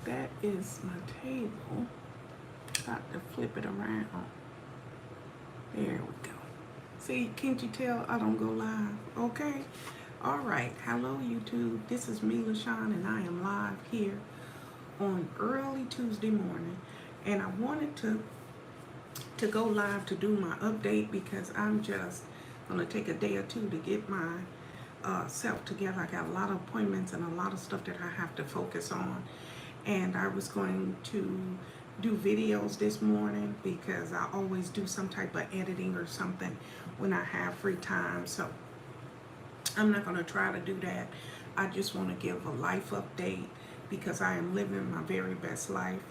That is my table. Got to flip it around. There we go. See, can't you tell I don't go live? Okay. All right. Hello, YouTube. This is me, Lashon, and I am live here on early Tuesday morning. And I wanted to go live to do my update because I'm just gonna take a day or two to get my self together. I got a lot of appointments and a lot of stuff that I have to focus on. And I was going to do videos this morning because I always do some type of editing or something when I have free time. So I'm not going to try to do that. I just want to give a life update because I am living my very best life.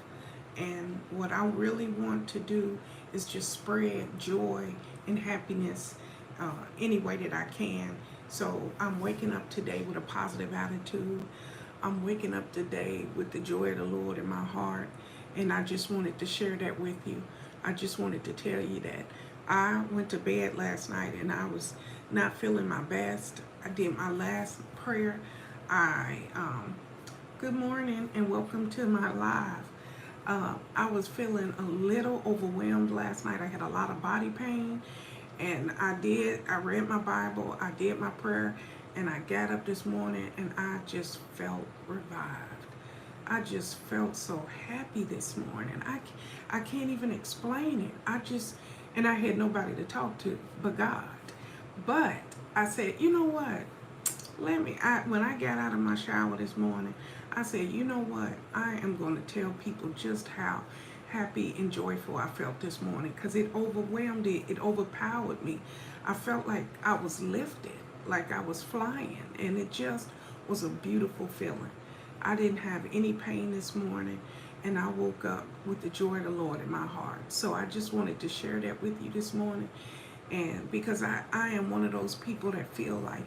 And what I really want to do is just spread joy and happiness any way that I can. So I'm waking up today with a positive attitude. I'm waking up today with the joy of the Lord in my heart. And I just wanted to share that with you. I just wanted to tell you that I went to bed last night and I was not feeling my best. I did my last prayer. Good morning and welcome to my live. I was feeling a little overwhelmed last night. I had a lot of body pain. And I read my Bible, I did my prayer, and I got up this morning and I just felt revived. I just felt so happy this morning. I can't even explain it. And I had nobody to talk to but God. But I said, you know what? When I got out of my shower this morning, I said, you know what? I am going to tell people just how happy and joyful I felt this morning because it overpowered me. I felt like I was lifted, like I was flying, and it just was a beautiful feeling. I didn't have any pain this morning, and I woke up with the joy of the Lord in my heart. So I just wanted to share that with you this morning, and because I am one of those people that feel like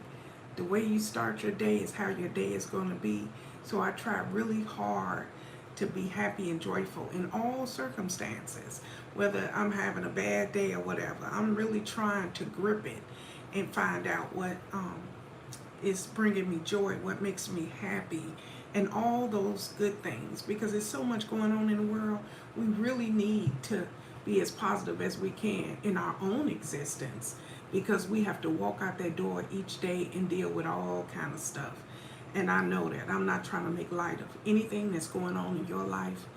the way you start your day is how your day is going to be. So I try really hard to be happy and joyful in all circumstances, whether I'm having a bad day or whatever. I'm really trying to grip it and find out what is bringing me joy, what makes me happy, and all those good things. Because there's so much going on in the world, we really need to be as positive as we can in our own existence, because we have to walk out that door each day and deal with all kind of stuff. And I know that. I'm not trying to make light of anything that's going on in your life.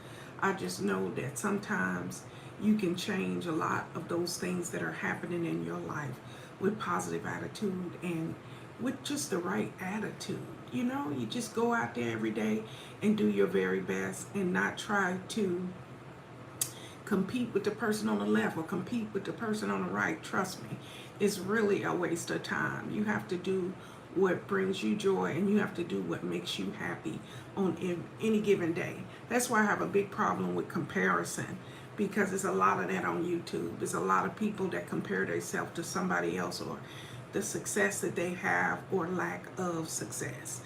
I just know that sometimes you can change a lot of those things that are happening in your life with positive attitude and with just the right attitude. You know, you just go out there every day and do your very best and not try to compete with the person on the left or compete with the person on the right. Trust me, it's really a waste of time. You have to do what brings you joy, and you have to do what makes you happy on any given day. That's why I have a big problem with comparison, because there's a lot of that on YouTube. There's a lot of people that compare themselves to somebody else, or the success that they have or lack of success.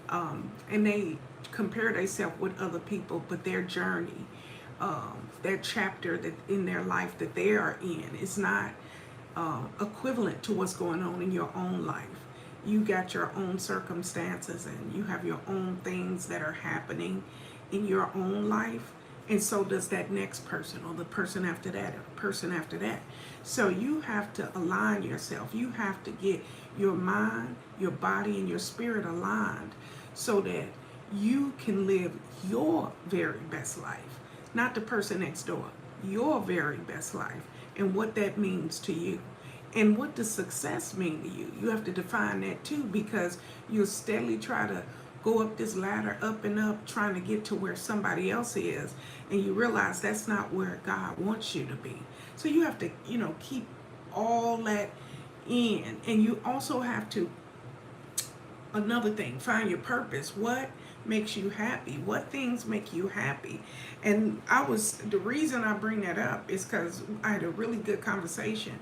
And they compare themselves with other people, but their journey, their chapter that in their life that they are in is not equivalent to what's going on in your own life. You got your own circumstances and you have your own things that are happening in your own life, and so does that next person, or the person after that, or the person after that. So you have to align yourself. You have to get your mind, your body, and your spirit aligned so that you can live your very best life, not the person next door, your very best life, and what that means to you. And what does success mean to you? You have to define that too, because you'll steadily try to go up this ladder, up and up, trying to get to where somebody else is. And you realize that's not where God wants you to be. So you have to, keep all that in. And you also have to, another thing, find your purpose. What makes you happy? What things make you happy? And the reason I bring that up is because I had a really good conversation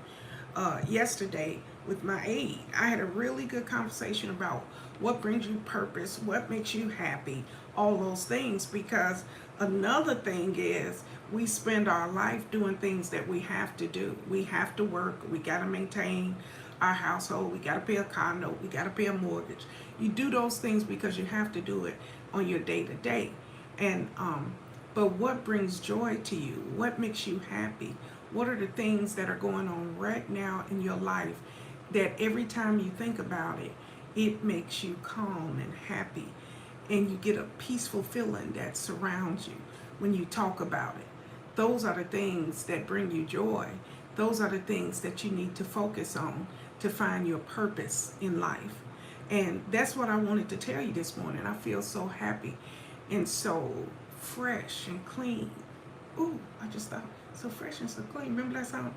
yesterday with my aide. I had a really good conversation about what brings you purpose, what makes you happy, all those things. Because another thing is we spend our life doing things that we have to do. We have to work. We got to maintain our household. We got to pay a car note. We got to pay a mortgage. You do those things because you have to do it on your day to day. And but what brings joy to you? What makes you happy? What are the things that are going on right now in your life that every time you think about it, it makes you calm and happy, and you get a peaceful feeling that surrounds you when you talk about it? Those are the things that bring you joy. Those are the things that you need to focus on to find your purpose in life. And that's what I wanted to tell you this morning. I feel so happy and so fresh and clean. Ooh, I just thought, so fresh and so clean. Remember that song?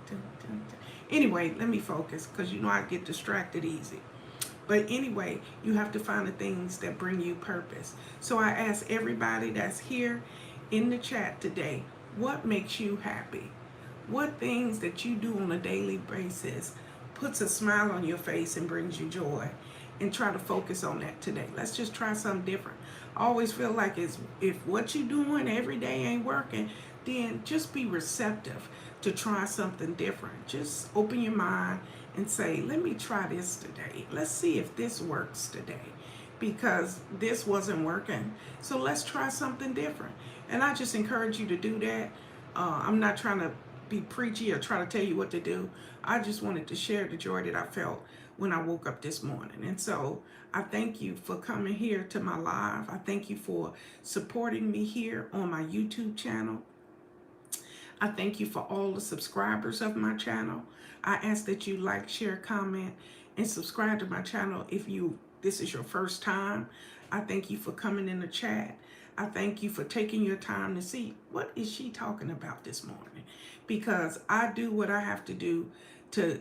Anyway, let me focus, because you know I get distracted easy. But anyway, you have to find the things that bring you purpose. So I ask everybody that's here in the chat today, what makes you happy? What things that you do on a daily basis puts a smile on your face and brings you joy? And try to focus on that today. Let's just try something different. I always feel like if what you're doing every day ain't working, then just be receptive to try something different. Just open your mind and say, let me try this today. Let's see if this works today, because this wasn't working. So let's try something different. And I just encourage you to do that. I'm not trying to be preachy or try to tell you what to do. I just wanted to share the joy that I felt when I woke up this morning. And so I thank you for coming here to my live. I thank you for supporting me here on my YouTube channel. I thank you for all the subscribers of my channel. I ask that you like, share, comment, and subscribe to my channel if this is your first time. I thank you for coming in the chat. I thank you for taking your time to see, what is she talking about this morning? Because I do what I have to do to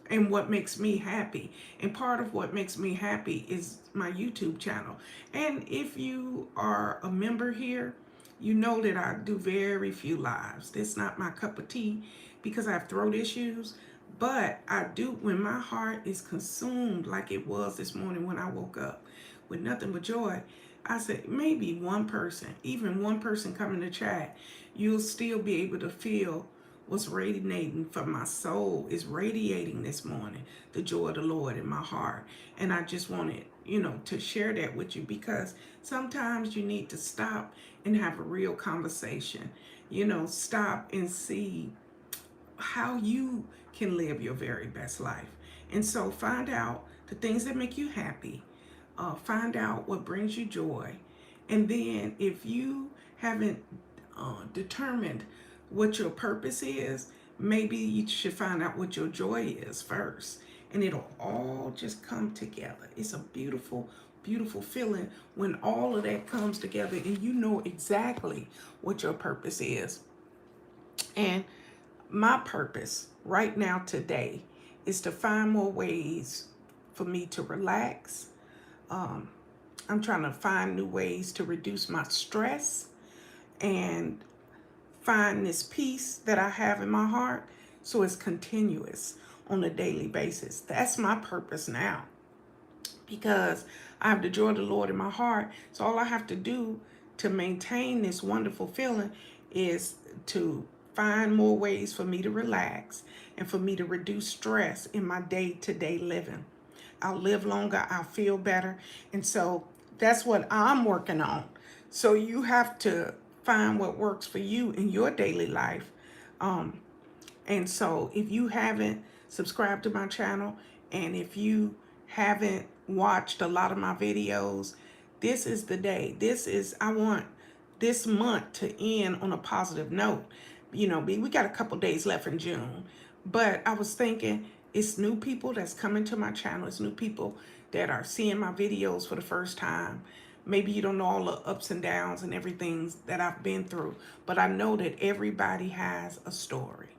and what makes me happy. And part of what makes me happy is my YouTube channel. And if you are a member here, you know that I do very few lives. That's not my cup of tea because I have throat issues. But I do, when my heart is consumed like it was this morning when I woke up with nothing but joy, I said, maybe one person, even one person coming to chat, you'll still be able to feel what's radiating from my soul is radiating this morning, the joy of the Lord in my heart. And I just wanted, to share that with you, because sometimes you need to stop and have a real conversation. Stop and see how you can live your very best life. And so find out the things that make you happy. Find out what brings you joy. And then if you haven't determined what your purpose is, maybe you should find out what your joy is first. And it'll all just come together. It's a beautiful, beautiful feeling when all of that comes together and you know exactly what your purpose is. And my purpose right now today is to find more ways for me to relax. I'm trying to find new ways to reduce my stress and find this peace that I have in my heart so it's continuous on a daily basis. That's my purpose now, because I have the joy of the Lord in my heart. So all I have to do to maintain this wonderful feeling is to find more ways for me to relax and for me to reduce stress in my day-to-day living. I'll live longer, I'll feel better. And so that's what I'm working on. So you have to find what works for you in your daily life. And so if you haven't subscribed to my channel, and if you haven't watched a lot of my videos, this is the day. I want this month to end on a positive note. We got a couple days left in June, but I was thinking, it's new people that's coming to my channel. It's new people that are seeing my videos for the first time. Maybe you don't know all the ups and downs and everything that I've been through, but I know that everybody has a story.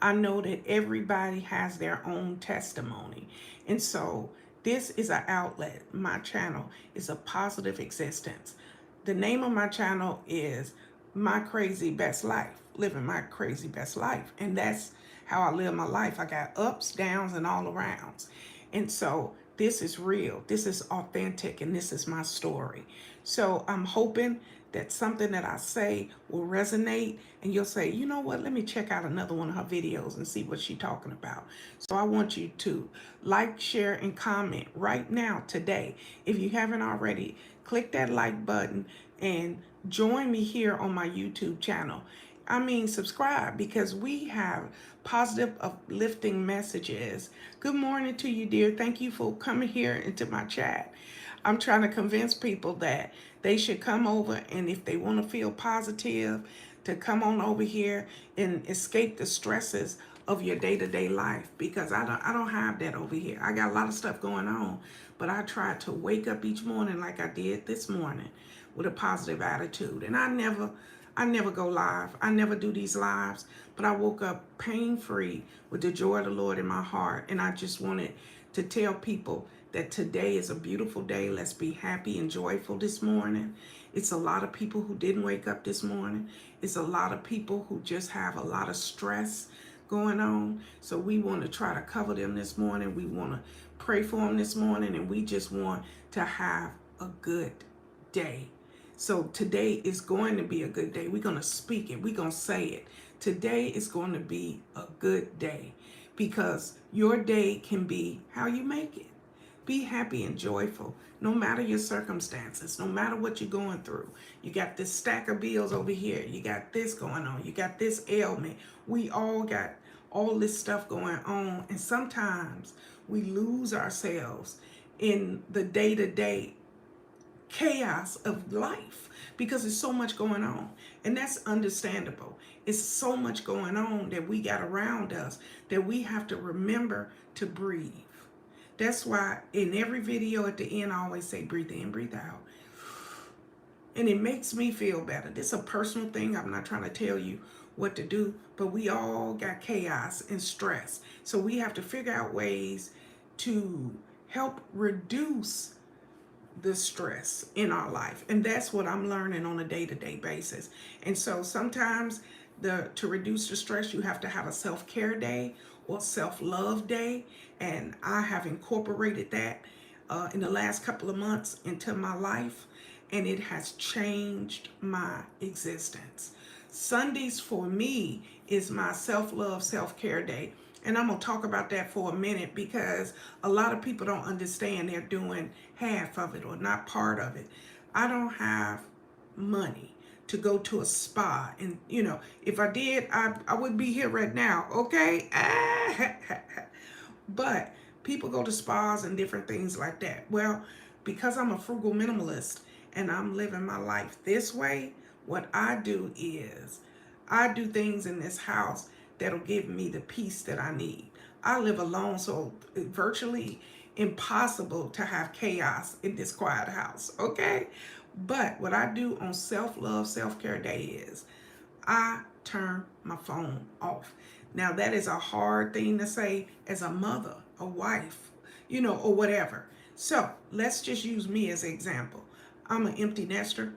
I know that everybody has their own testimony. And so this is an outlet. My channel is a positive existence. The name of my channel is My Crazy Best Life, living my crazy best life. And that's how I live my life. I got ups, downs, and all arounds. And so this is real, this is authentic, and this is my story. So I'm hoping that something that I say will resonate, and you'll say, you know what, let me check out another one of her videos and see what she's talking about. So I want you to like, share, and comment right now today. If you haven't already, click that like button and join me here on my YouTube channel. I mean, subscribe, because we have positive, uplifting messages. Good morning to you, dear. Thank you for coming here into my chat. I'm trying to convince people that they should come over, and if they want to feel positive, to come on over here and escape the stresses of your day-to-day life, because I don't have that over here. I got a lot of stuff going on, but I try to wake up each morning like I did this morning with a positive attitude. And I never go live. I never do these lives, but I woke up pain-free with the joy of the Lord in my heart. And I just wanted to tell people that today is a beautiful day. Let's be happy and joyful this morning. It's a lot of people who didn't wake up this morning. It's a lot of people who just have a lot of stress going on. So we want to try to cover them this morning. We want to pray for them this morning, and we just want to have a good day. So today is going to be a good day. We're going to speak it. We're going to say it. Today is going to be a good day, because your day can be how you make it. Be happy and joyful, no matter your circumstances, no matter what you're going through. You got this stack of bills over here. You got this going on. You got this ailment. We all got all this stuff going on. And sometimes we lose ourselves in the day-to-day chaos of life because there's so much going on. And that's understandable. It's so much going on that we got around us that we have to remember to breathe. That's why in every video at the end, I always say, breathe in, breathe out. And it makes me feel better. This is a personal thing. I'm not trying to tell you what to do, but we all got chaos and stress. So we have to figure out ways to help reduce the stress in our life. And that's what I'm learning on a day-to-day basis. And so sometimes to reduce the stress, you have to have a self-care day or self-love day. And I have incorporated that in the last couple of months into my life, and it has changed my existence. Sundays for me is my self-love, self-care day. And I'm going to talk about that for a minute, because a lot of people don't understand they're doing half of it or not part of it. I don't have money to go to a spa. And, if I did, I would be here right now, okay? But people go to spas and different things like that. Well, because I'm a frugal minimalist and I'm living my life this way, what I do is I do things in this house that'll give me the peace that I need. I live alone, so it's virtually impossible to have chaos in this quiet house, okay? But what I do on self-love, self-care day is I turn my phone off. Now, that is a hard thing to say as a mother, a wife, or whatever. So let's just use me as an example. I'm an empty nester.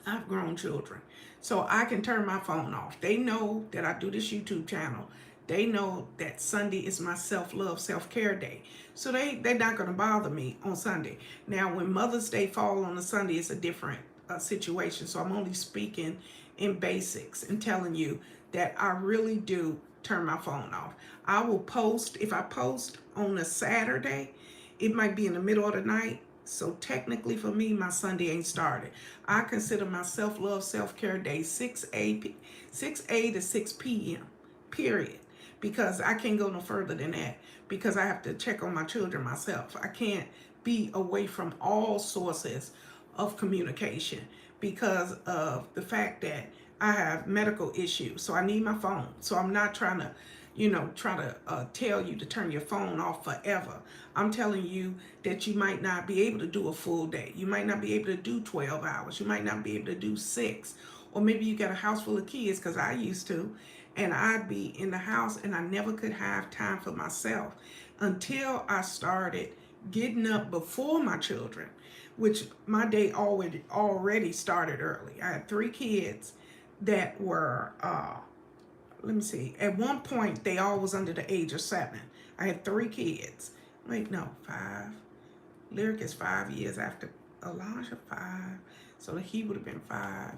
I've grown children. So I can turn my phone off. They know that I do this YouTube channel. They know that Sunday is my self-love, self-care day. So they're not going to bother me on Sunday. Now, when Mother's Day fall on a Sunday, it's a different situation. So I'm only speaking in basics and telling you that I really do turn my phone off. I will post, if I post on a Saturday, it might be in the middle of the night. So technically for me, my Sunday ain't started. I consider my self-love, self-care day 6 a to 6 p.m., period. Because I can't go no further than that, because I have to check on my children myself. I can't be away from all sources of communication because of the fact that I have medical issues. So I need my phone. So I'm not trying to tell you to turn your phone off forever. I'm telling you that you might not be able to do a full day. You might not be able to do 12 hours. You might not be able to do 6. Or maybe you got a house full of kids, because I used to. And I'd be in the house and I never could have time for myself until I started getting up before my children, which my day already started early. I had 3 kids that were, let me see, at one point they all was under the age of 7. I had 3 kids. Wait, no, 5. Lyric is 5 years after Elijah, 5. So he would have been 5,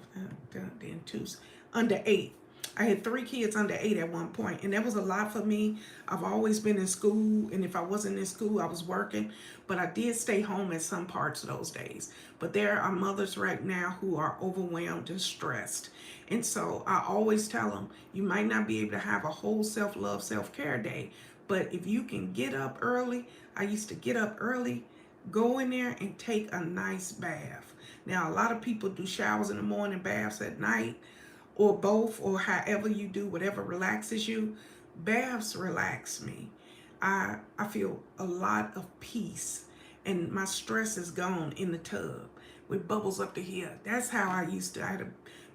then 2, under 8. I had 3 kids under 8 at one point, and that was a lot for me. I've always been in school, and if I wasn't in school, I was working. But I did stay home at some parts of those days. But there are mothers right now who are overwhelmed and stressed. And so I always tell them, you might not be able to have a whole self-love, self-care day, but if you can get up early, I used to get up early, go in there and take a nice bath. Now, a lot of people do showers in the morning, baths at night, or both, or however you do, whatever relaxes you. Baths relax me. I feel a lot of peace, and my stress is gone in the tub with bubbles up to here. That's how I used to. I had a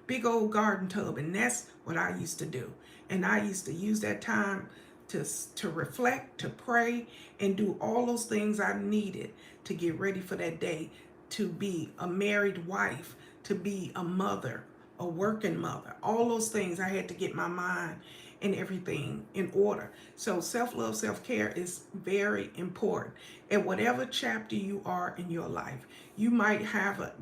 big old garden tub, and that's what I used to do. And I used to use that time to reflect, to pray, and do all those things I needed to get ready for that day, to be a married wife, to be a mother, a working mother. All those things I had to get my mind and everything in order. So self-love, self-care is very important. At whatever chapter you are in your life, you might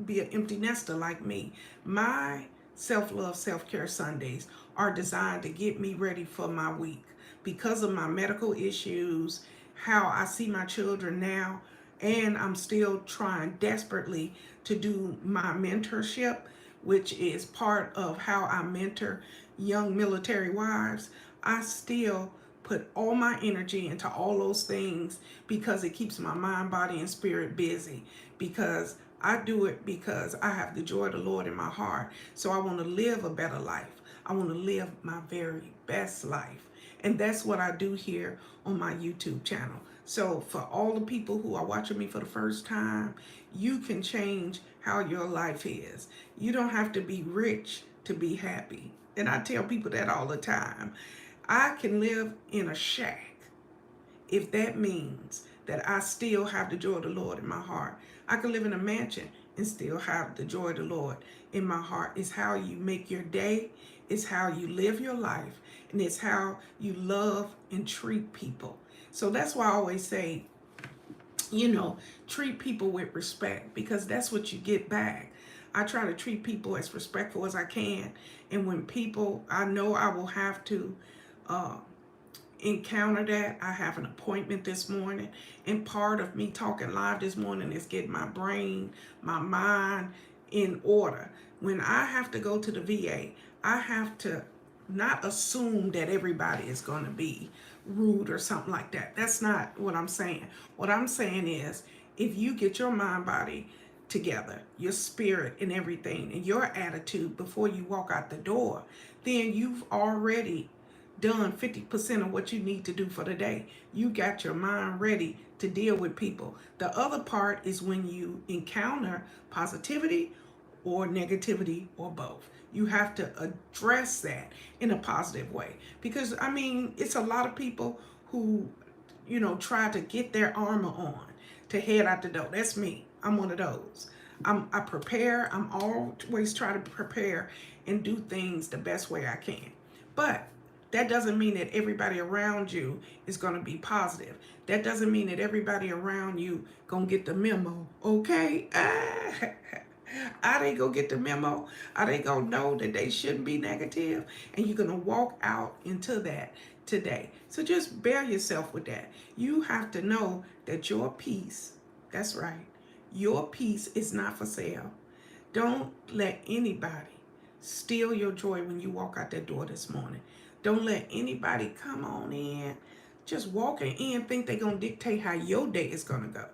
be an empty nester like me. My self-love, self-care Sundays are designed to get me ready for my week because of my medical issues, how I see my children now, and I'm still trying desperately to do my mentorship, which is part of how I mentor young military wives. I still put all my energy into all those things because it keeps my mind, body, and spirit busy, because I do it because I have the joy of the Lord in my heart. So I want to live a better life. I want to live my very best life. And that's what I do here on my YouTube channel. So for all the people who are watching me for the first time, you can change how your life is. You don't have to be rich to be happy. And I tell people that all the time. I can live in a shack if that means that I still have the joy of the Lord in my heart. I can live in a mansion and still have the joy of the Lord in my heart. It's how you make your day. It's how you live your life. And it's how you love and treat people. So that's why I always say, treat people with respect, because that's what you get back. I try to treat people as respectful as I can. And when people, I know I will have to encounter that. I have an appointment this morning, and part of me talking live this morning is getting my brain, my mind in order. When I have to go to the VA, I have to not assume that everybody is going to be rude or something like that. That's not what I'm saying. What I'm saying is, if you get your mind, body together, your spirit and everything, and your attitude before you walk out the door, then you've already done 50% of what you need to do for the day. You got your mind ready to deal with people. The other part is when you encounter positivity or negativity or both. You have to address that in a positive way. Because, it's a lot of people who, try to get their armor on to head out the door. That's me. I'm one of those. I prepare. I'm always try to prepare and do things the best way I can. But that doesn't mean that everybody around you is going to be positive. That doesn't mean that everybody around you going to get the memo. Okay? Are they going to get the memo? Are they going to know that they shouldn't be negative? And you're going to walk out into that today. So just bear yourself with that. You have to know that your peace, that's right, your peace is not for sale. Don't let anybody steal your joy when you walk out that door this morning. Don't let anybody come on in, just walking in, think they're going to dictate how your day is going to go.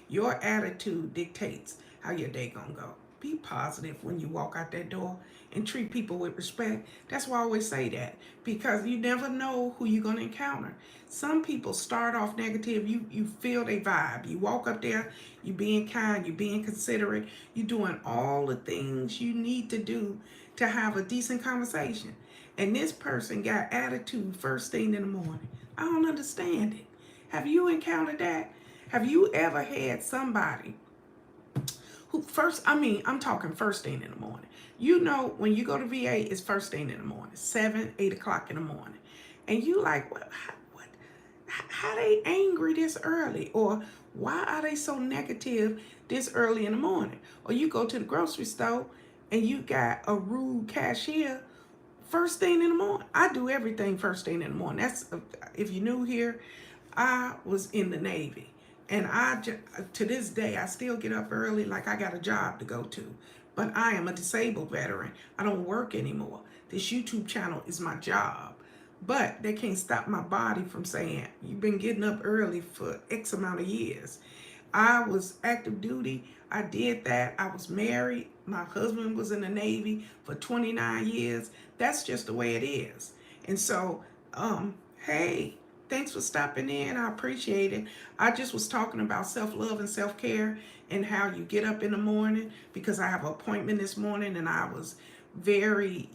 Your attitude dictates how your day going to go. Be positive when you walk out that door and treat people with respect. That's why I always say that, because you never know who you're going to encounter. Some people start off negative. You feel their vibe. You walk up there, you being kind, you being considerate, you doing all the things you need to do to have a decent conversation. And this person got attitude first thing in the morning. I don't understand it. Have you encountered that? Have you ever had somebody who I'm talking first thing in the morning. When you go to VA, it's first thing in the morning, 7, 8 o'clock in the morning. And you like, how they angry this early? Or why are they so negative this early in the morning? Or you go to the grocery store and you got a rude cashier first thing in the morning. I do everything first thing in the morning. That's, if you're new here, I was in the Navy. And to this day, I still get up early like I got a job to go to. But I am a disabled veteran. I don't work anymore. This YouTube channel is my job. But they can't stop my body from saying, you've been getting up early for X amount of years. I was active duty. I did that. I was married. My husband was in the Navy for 29 years. That's just the way it is. And so, hey, thanks for stopping in. I appreciate it. I just was talking about self-love and self-care and how you get up in the morning, because I have an appointment this morning and I was very,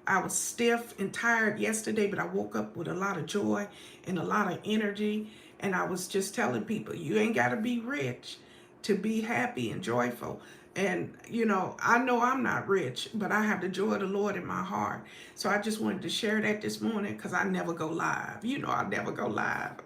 I was stiff and tired yesterday, but I woke up with a lot of joy and a lot of energy. And I was just telling people, you ain't got to be rich to be happy and joyful. And, I know I'm not rich, but I have the joy of the Lord in my heart. So I just wanted to share that this morning, because I never go live. I never go live.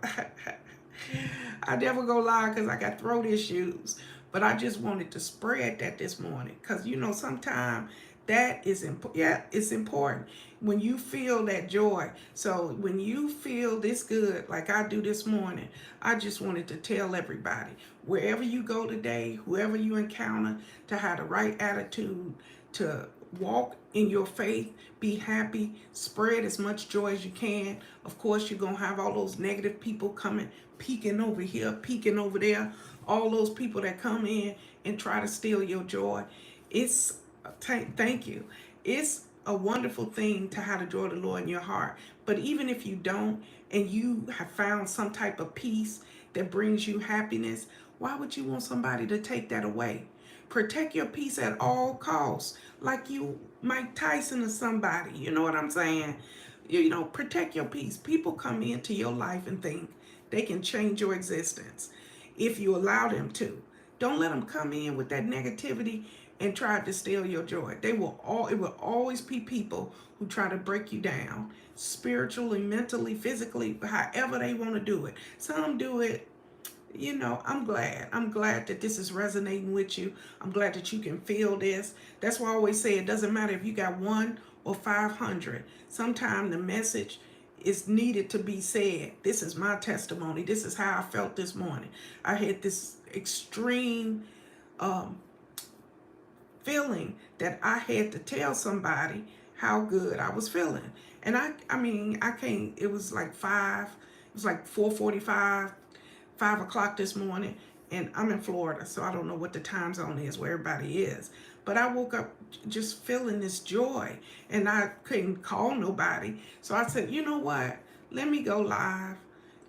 I never go live because I got throat issues. But I just wanted to spread that this morning, because, sometimes that is important. Yeah, it's important when you feel that joy. So when you feel this good, like I do this morning, I just wanted to tell everybody, wherever you go today, whoever you encounter, to have the right attitude, to walk in your faith, be happy, spread as much joy as you can. Of course, you're going to have all those negative people coming, peeking over here, peeking over there, all those people that come in and try to steal your joy. Thank you. It's a wonderful thing to have the joy of the Lord in your heart. But even if you don't, and you have found some type of peace that brings you happiness, why would you want somebody to take that away? Protect your peace at all costs, like you Mike Tyson or somebody. You know what I'm saying? Protect your peace. People come into your life and think they can change your existence if you allow them to. Don't let them come in with that negativity and try to steal your joy. It will always be people who try to break you down, spiritually, mentally, physically, however they want to do it. Some do it, I'm glad that this is resonating with you. I'm glad that you can feel this. That's why I always say it doesn't matter if you got 1 or 500. Sometimes the message is needed to be said. This is my testimony. This is how I felt this morning. I had this extreme feeling that I had to tell somebody how good I was feeling. And I can't, it was like 4:45, 5 o'clock this morning, and I'm in Florida, so I don't know what the time zone is where everybody is. But I woke up just feeling this joy, and I couldn't call nobody. So I said, you know what? Let me go live.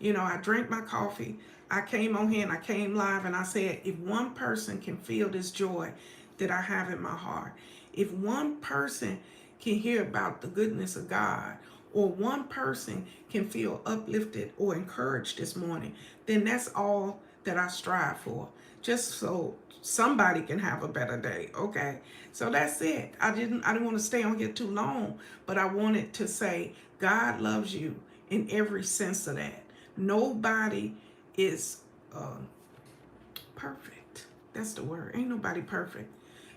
I drank my coffee. I came on here and I came live, and I said, if one person can feel this joy that I have in my heart, if one person can hear about the goodness of God, or one person can feel uplifted or encouraged this morning, then that's all that I strive for, just so somebody can have a better day. Okay, so that's it. I didn't want to stay on here too long, but I wanted to say God loves you in every sense of that. Nobody is perfect. That's the word. Ain't nobody perfect.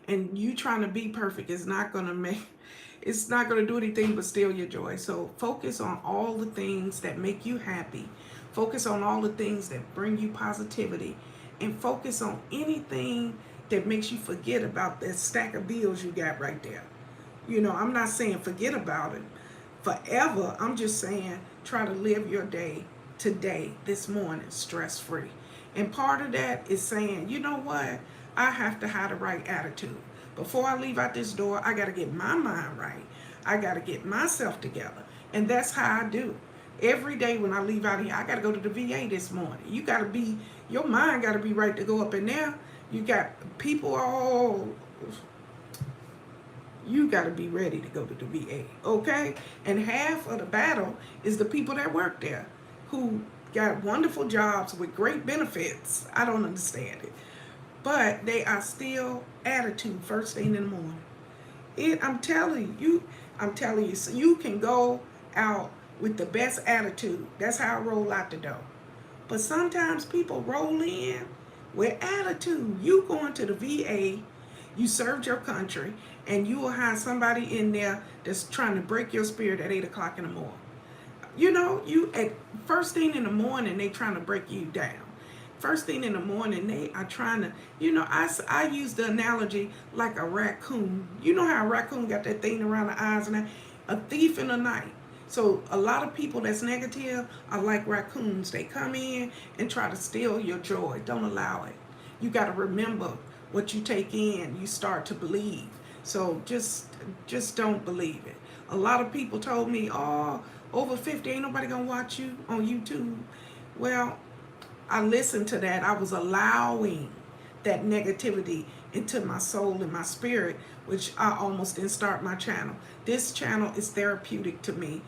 And you trying to be perfect is not going to do anything but steal your joy. So focus on all the things that make you happy. Focus on all the things that bring you positivity. And focus on anything that makes you forget about that stack of bills you got right there. I'm not saying forget about it forever. I'm just saying try to live your day today, this morning, stress-free. And part of that is saying, you know what? I have to have the right attitude. Before I leave out this door, I got to get my mind right. I got to get myself together. And that's how I do. Every day when I leave out here, I got to go to the VA this morning. Your mind got to be right to go up in there. You got people you got to be ready to go to the VA, okay? And half of the battle is the people that work there who got wonderful jobs with great benefits. I don't understand it. But they are still attitude first thing in the morning. I'm telling you, so you can go out with the best attitude. That's how I roll out the door. But sometimes people roll in with attitude. You going to the VA, You served your country, and you will have somebody in there that's trying to break your spirit at 8 o'clock in the morning. You know, you at first thing in the morning, they trying to break you down. First thing in the morning, they are trying to, you know, I use the analogy like a raccoon. You know how a raccoon got that thing around the eyes and that? A thief in the night. So a lot of people that's negative are like raccoons. They come in and try to steal your joy. Don't allow it. You got to remember what you take in, you start to believe. So just don't believe it. A lot of people told me, oh, over 50, ain't nobody gonna watch you on YouTube. Well, I listened to that. I was allowing that negativity into my soul and my spirit, which I almost didn't start my channel. This channel is therapeutic to me.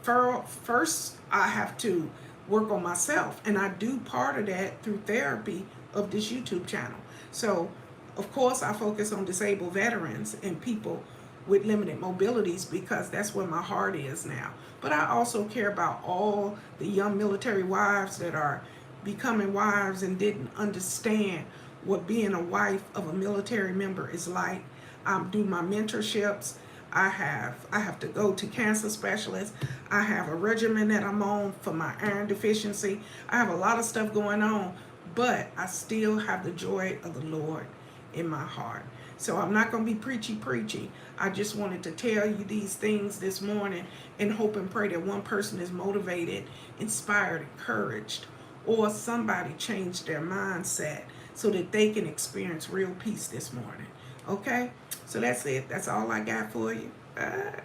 First, I have to work on myself, and I do part of that through therapy of this YouTube channel. So, of course, I focus on disabled veterans and people with limited mobilities because that's where my heart is now. But I also care about all the young military wives that are becoming wives and didn't understand what being a wife of a military member is like. I do my mentorships. I have to go to cancer specialists. I have a regimen that I'm on for my iron deficiency. I have a lot of stuff going on, but I still have the joy of the Lord in my heart. So I'm not going to be preachy. I just wanted to tell you these things this morning and hope and pray that one person is motivated, inspired, encouraged, or somebody changed their mindset so that they can experience real peace this morning. Okay? So that's it. That's all I got for you.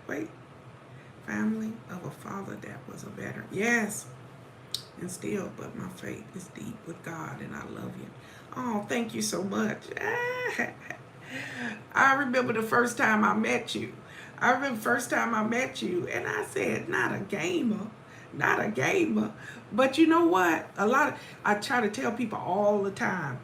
Wait. Family of a father that was a veteran. Yes. And still, but my faith is deep with God, and I love you. Oh, thank you so much. I remember the first time I met you. And I said, not a gamer. But you know what? I try to tell people all the time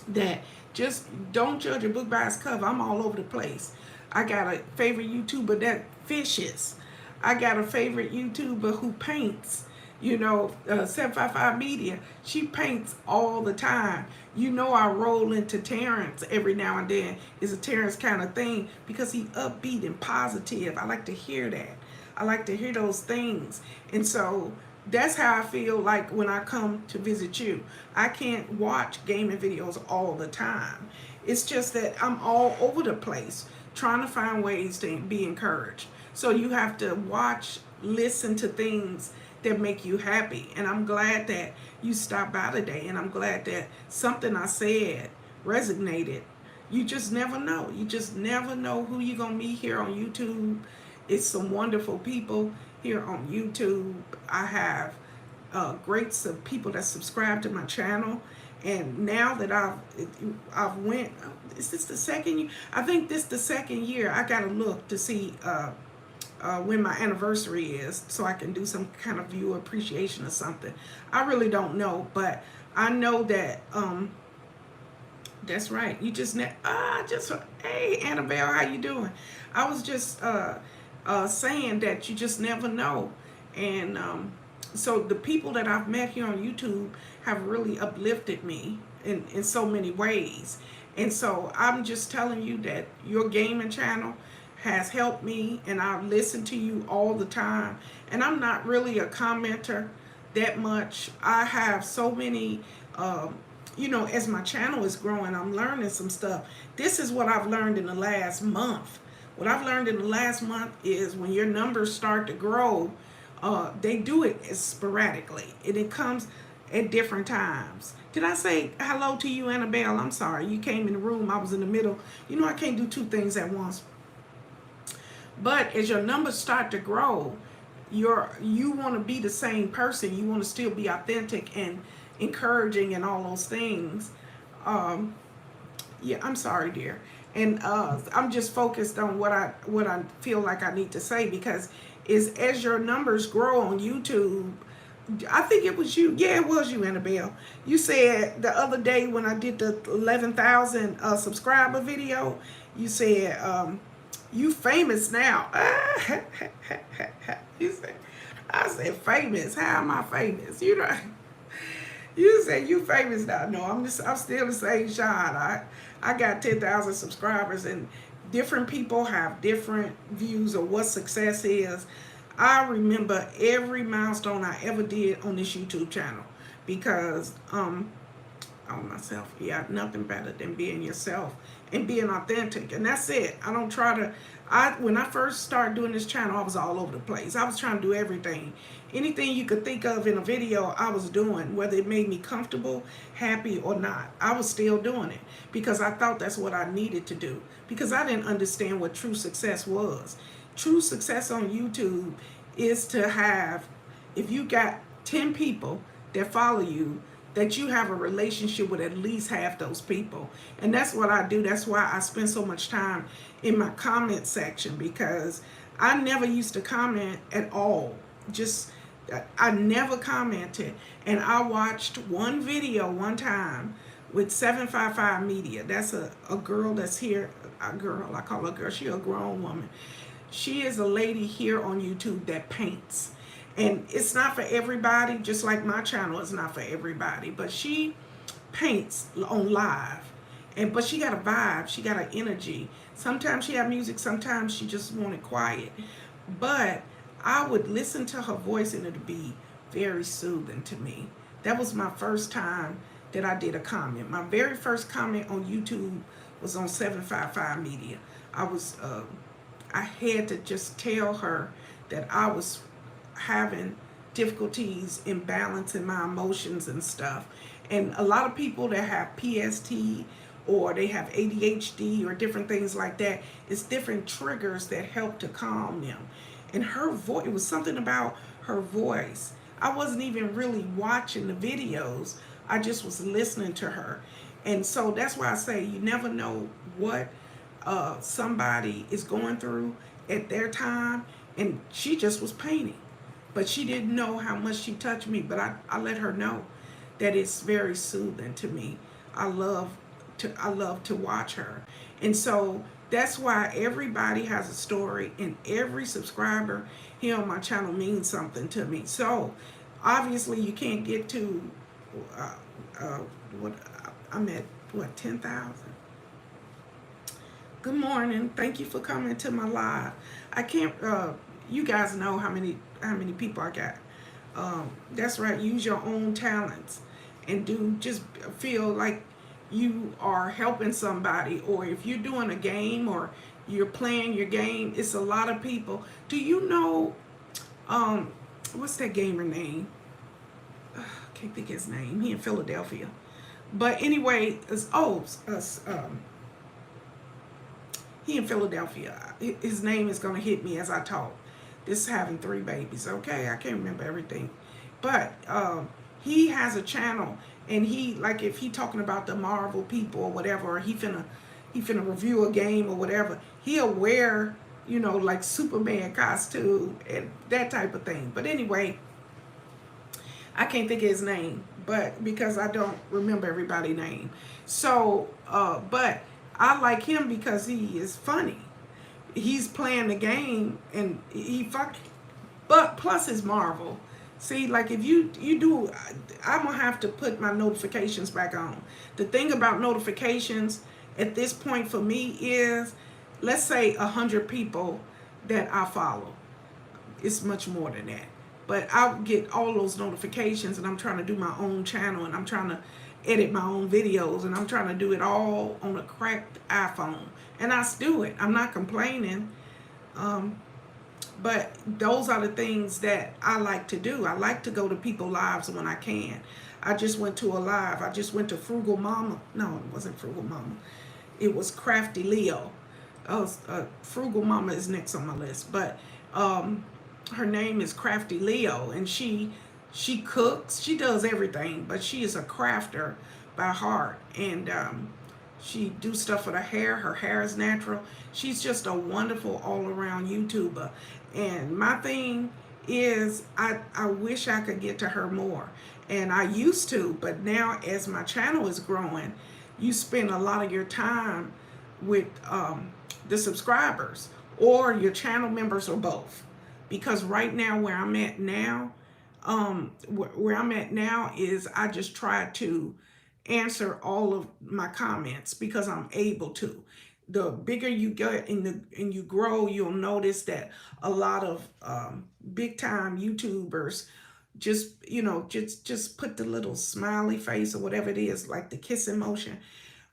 that just don't judge a book by its cover. I'm all over the place. I got a favorite YouTuber that fishes. I got a favorite YouTuber who paints. 755 Media, she paints all the time. I roll into Terrence every now and then. It's a Terrence kind of thing because he upbeat and positive. I like to hear that. I like to hear those things. And so that's how I feel like when I come to visit you. I can't watch gaming videos all the time. It's just that I'm all over the place trying to find ways to be encouraged. So you have to watch, listen to things that make you happy. And I'm glad that you stopped by today, and I'm glad that something I said resonated. You just never know. You just never know who you're going to meet here on YouTube. It's some wonderful people here on YouTube. I have greats of people that subscribe to my channel. And now that I've went, is this the second year? I think this is the second year. I got to look to see when my anniversary is so I can do some kind of viewer appreciation or something. I really don't know, but I know that that's right. You just hey Annabelle, how you doing? I was just saying that you just never know. And so the people that I've met here on YouTube have really uplifted me in so many ways. And so I'm just telling you that your gaming channel has helped me, and I listen to you all the time. And I'm not really a commenter that much. I have so many, as my channel is growing, I'm learning some stuff. This is what I've learned in the last month. What I've learned in the last month is when your numbers start to grow, they do it sporadically, and it comes at different times. Did I say hello to you, Annabelle? I'm sorry. You came in the room. I was in the middle. I can't do two things at once. But as your numbers start to grow, you want to be the same person. You want to still be authentic and encouraging and all those things. Yeah, I'm sorry, dear. And I'm just focused on what I feel like I need to say, because as your numbers grow on YouTube, I think it was you. Yeah, it was you, Annabelle. You said the other day when I did the 11,000 subscriber video, you said, you famous now. I said, famous? How am I famous? You say you famous now. No, I'm still the same Sean. I got 10,000 subscribers, and different people have different views of what success is. I remember every milestone I ever did on this YouTube channel because on myself. Yeah, nothing better than being yourself and being authentic. And that's it. I don't try to when I first started doing this channel, I was all over the place. I was trying to do everything. Anything you could think of in a video, I was doing, whether it made me comfortable, happy, or not. I was still doing it because I thought that's what I needed to do, because I didn't understand what true success was. True success on YouTube is to have, if you got 10 people that follow you, that you have a relationship with at least half those people. And that's what I do. That's why I spend so much time in my comment section, because I never used to comment at all. Just, I never commented. And I watched one video one time with 755 Media. That's a girl that's here. A girl, I call her a girl. She's a grown woman. She is a lady here on YouTube that paints. And it's not for everybody, just like my channel is not for everybody. But she paints on live. But she got a vibe. She got an energy. Sometimes she had music. Sometimes she just wanted quiet. But I would listen to her voice and it would be very soothing to me. That was my first time that I did a comment. My very first comment on YouTube was on 755 Media. I had to just tell her that I was having difficulties in balancing my emotions and stuff. And a lot of people that have PST or they have ADHD or different things like that, it's different triggers that help to calm them. And her voice, it was something about her voice. I wasn't even really watching the videos. I just was listening to her. And so that's why I say you never know what somebody is going through at their time. And she just was painting. But she didn't know how much she touched me. But I let her know that it's very soothing to me. I love to watch her. And so that's why everybody has a story, and every subscriber here on my channel means something to me. So obviously you can't get to what I'm at, what, 10,000. Good morning. Thank you for coming to my live. I can't you guys know how many people I got. That's right. Use your own talents and just feel like you are helping somebody. Or if you're doing a game or you're playing your game, it's a lot of people. Do you know what's that gamer name? I can't think of his name. He in Philadelphia. But anyway, he in Philadelphia. His name is gonna hit me as I talk. This is having 3 babies. Okay, I can't remember everything, but he has a channel, and he, like, if he talking about the Marvel people or whatever, or he finna review a game or whatever, he'll wear, you know, like Superman costume and that type of thing. But anyway, I can't think of his name, but because I don't remember everybody's name. So, but I like him because he is funny. He's playing the game and but plus his Marvel. See, like if you do, I'm gonna have to put my notifications back on. The thing about notifications at this point for me is, let's say 100 people that I follow. It's much more than that. But I'll get all those notifications, and I'm trying to do my own channel, and I'm trying to edit my own videos, and I'm trying to do it all on a cracked iPhone. And I do it. I'm not complaining. But those are the things that I like to do. I like to go to people's lives when I can. I just went to a live. I just went to Frugal Mama. No, it wasn't Frugal Mama. It was Crafty Leo. Frugal Mama is next on my list. But her name is Crafty Leo, and she cooks. She does everything, but she is a crafter by heart. And she do stuff with her hair. Her hair is natural. She's just a wonderful all-around YouTuber. And my thing is, I wish I could get to her more. And I used to, but now as my channel is growing, you spend a lot of your time with the subscribers or your channel members or both. Because right now, where I'm at now, Where I'm at now is I just try to answer all of my comments because I'm able to. The bigger you get and you grow, you'll notice that a lot of big time YouTubers just just put the little smiley face or whatever it is, like the kiss emotion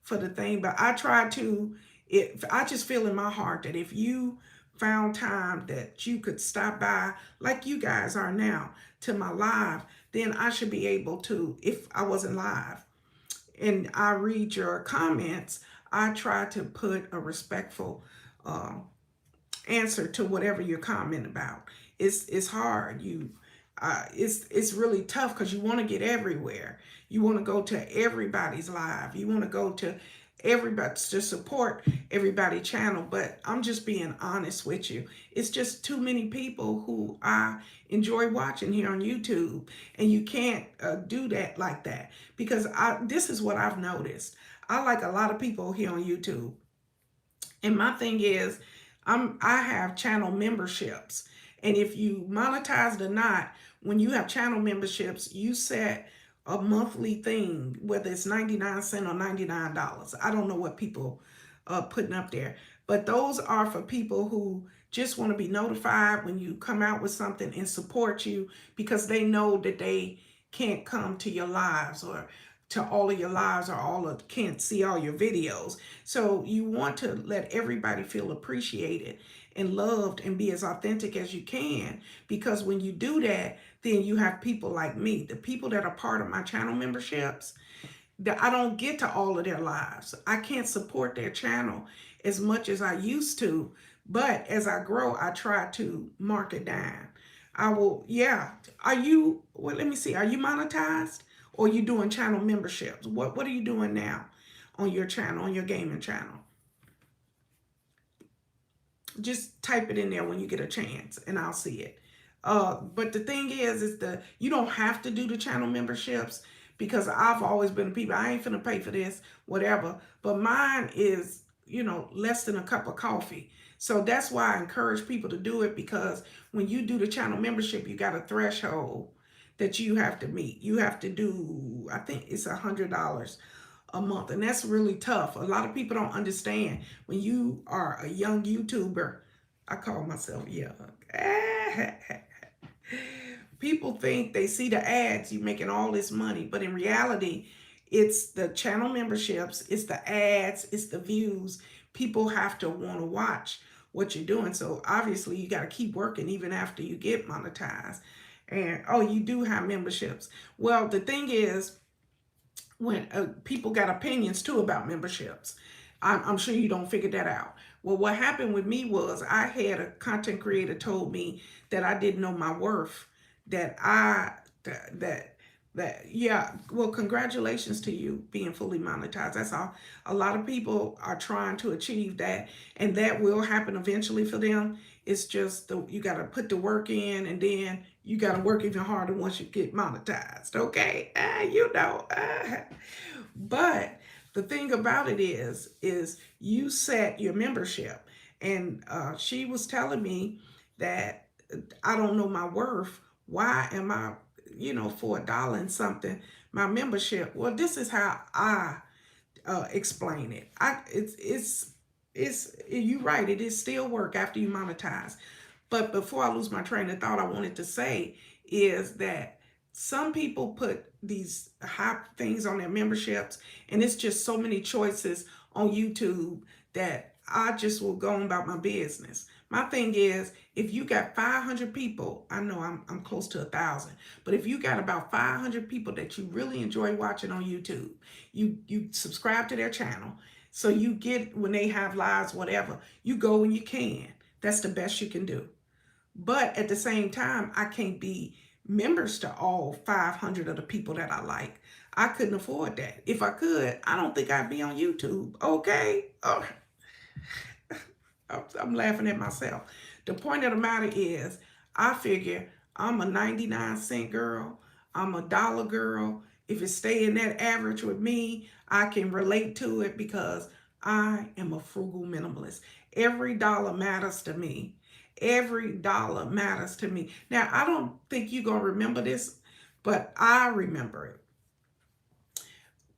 for the thing. But I try to, if I just feel in my heart that if you found time that you could stop by like you guys are now to my live, then I should be able to, if I wasn't live and I read your comments, I try to put a respectful uh, answer to whatever you're commenting about. It's hard. It's really tough because you want to get everywhere. You want to go to everybody's live. You want to go to everybody to support everybody channel. But I'm just being honest with you. It's just too many people who I enjoy watching here on YouTube, and you can't do that like that because this is what I've noticed. I like a lot of people here on YouTube. And my thing is, I have channel memberships. And if you monetize or not, when you have channel memberships, you set a monthly thing, whether it's 99 cents or $99. I don't know what people are putting up there. But those are for people who just want to be notified when you come out with something and support you because they know that they can't come to your lives or to all of your lives or can't see all your videos. So you want to let everybody feel appreciated and loved and be as authentic as you can, because when you do that, then you have people like me, the people that are part of my channel memberships, that I don't get to all of their lives. I can't support their channel as much as I used to, but as I grow, I try to mark it down. I will, yeah. Are you, well, let me see, are you monetized? Or you doing channel memberships? What are you doing now on your channel, on your gaming channel? Just type it in there when you get a chance and I'll see it. But the thing is you don't have to do the channel memberships because I've always been people, I ain't finna pay for this, whatever. But mine is, less than a cup of coffee. So that's why I encourage people to do it, because when you do the channel membership, you got a threshold that you have to meet. You have to do, I think it's $100 a month. And that's really tough. A lot of people don't understand when you are a young YouTuber. I call myself young. People think they see the ads, you making all this money. But in reality, it's the channel memberships, it's the ads, it's the views. People have to want to watch what you're doing. So obviously you got to keep working even after you get monetized. And oh, you do have memberships. Well, the thing is, when people got opinions too about memberships, I'm sure you don't figure that out. Well, what happened with me was I had a content creator told me that I didn't know my worth, that yeah, well, congratulations to you being fully monetized. That's all. A lot of people are trying to achieve that, and that will happen eventually for them. It's just you got to put the work in, and then you got to work even harder once you get monetized. Okay, but the thing about it is you set your membership, and she was telling me that I don't know my worth. Why am I, for $1 and something, my membership? Well, this is how I explain it. It's you're right. It is still work after you monetize. But before I lose my train of thought, I wanted to say is that some people put these high things on their memberships, and it's just so many choices on YouTube that I just will go on about my business. My thing is, if you got 500 people, I know I'm close to 1,000, but if you got about 500 people that you really enjoy watching on YouTube, you subscribe to their channel, so you get, when they have lives, whatever, you go when you can. That's the best you can do. But at the same time, I can't be members to all 500 of the people that I like. I couldn't afford that. If I could, I don't think I'd be on YouTube. Okay? Oh, I'm laughing at myself. The point of the matter is, I figure I'm a 99-cent girl. I'm a dollar girl. If it's staying that average with me, I can relate to it because I am a frugal minimalist. Every dollar matters to me. Every dollar matters to me. Now, I don't think you're going to remember this, but I remember it.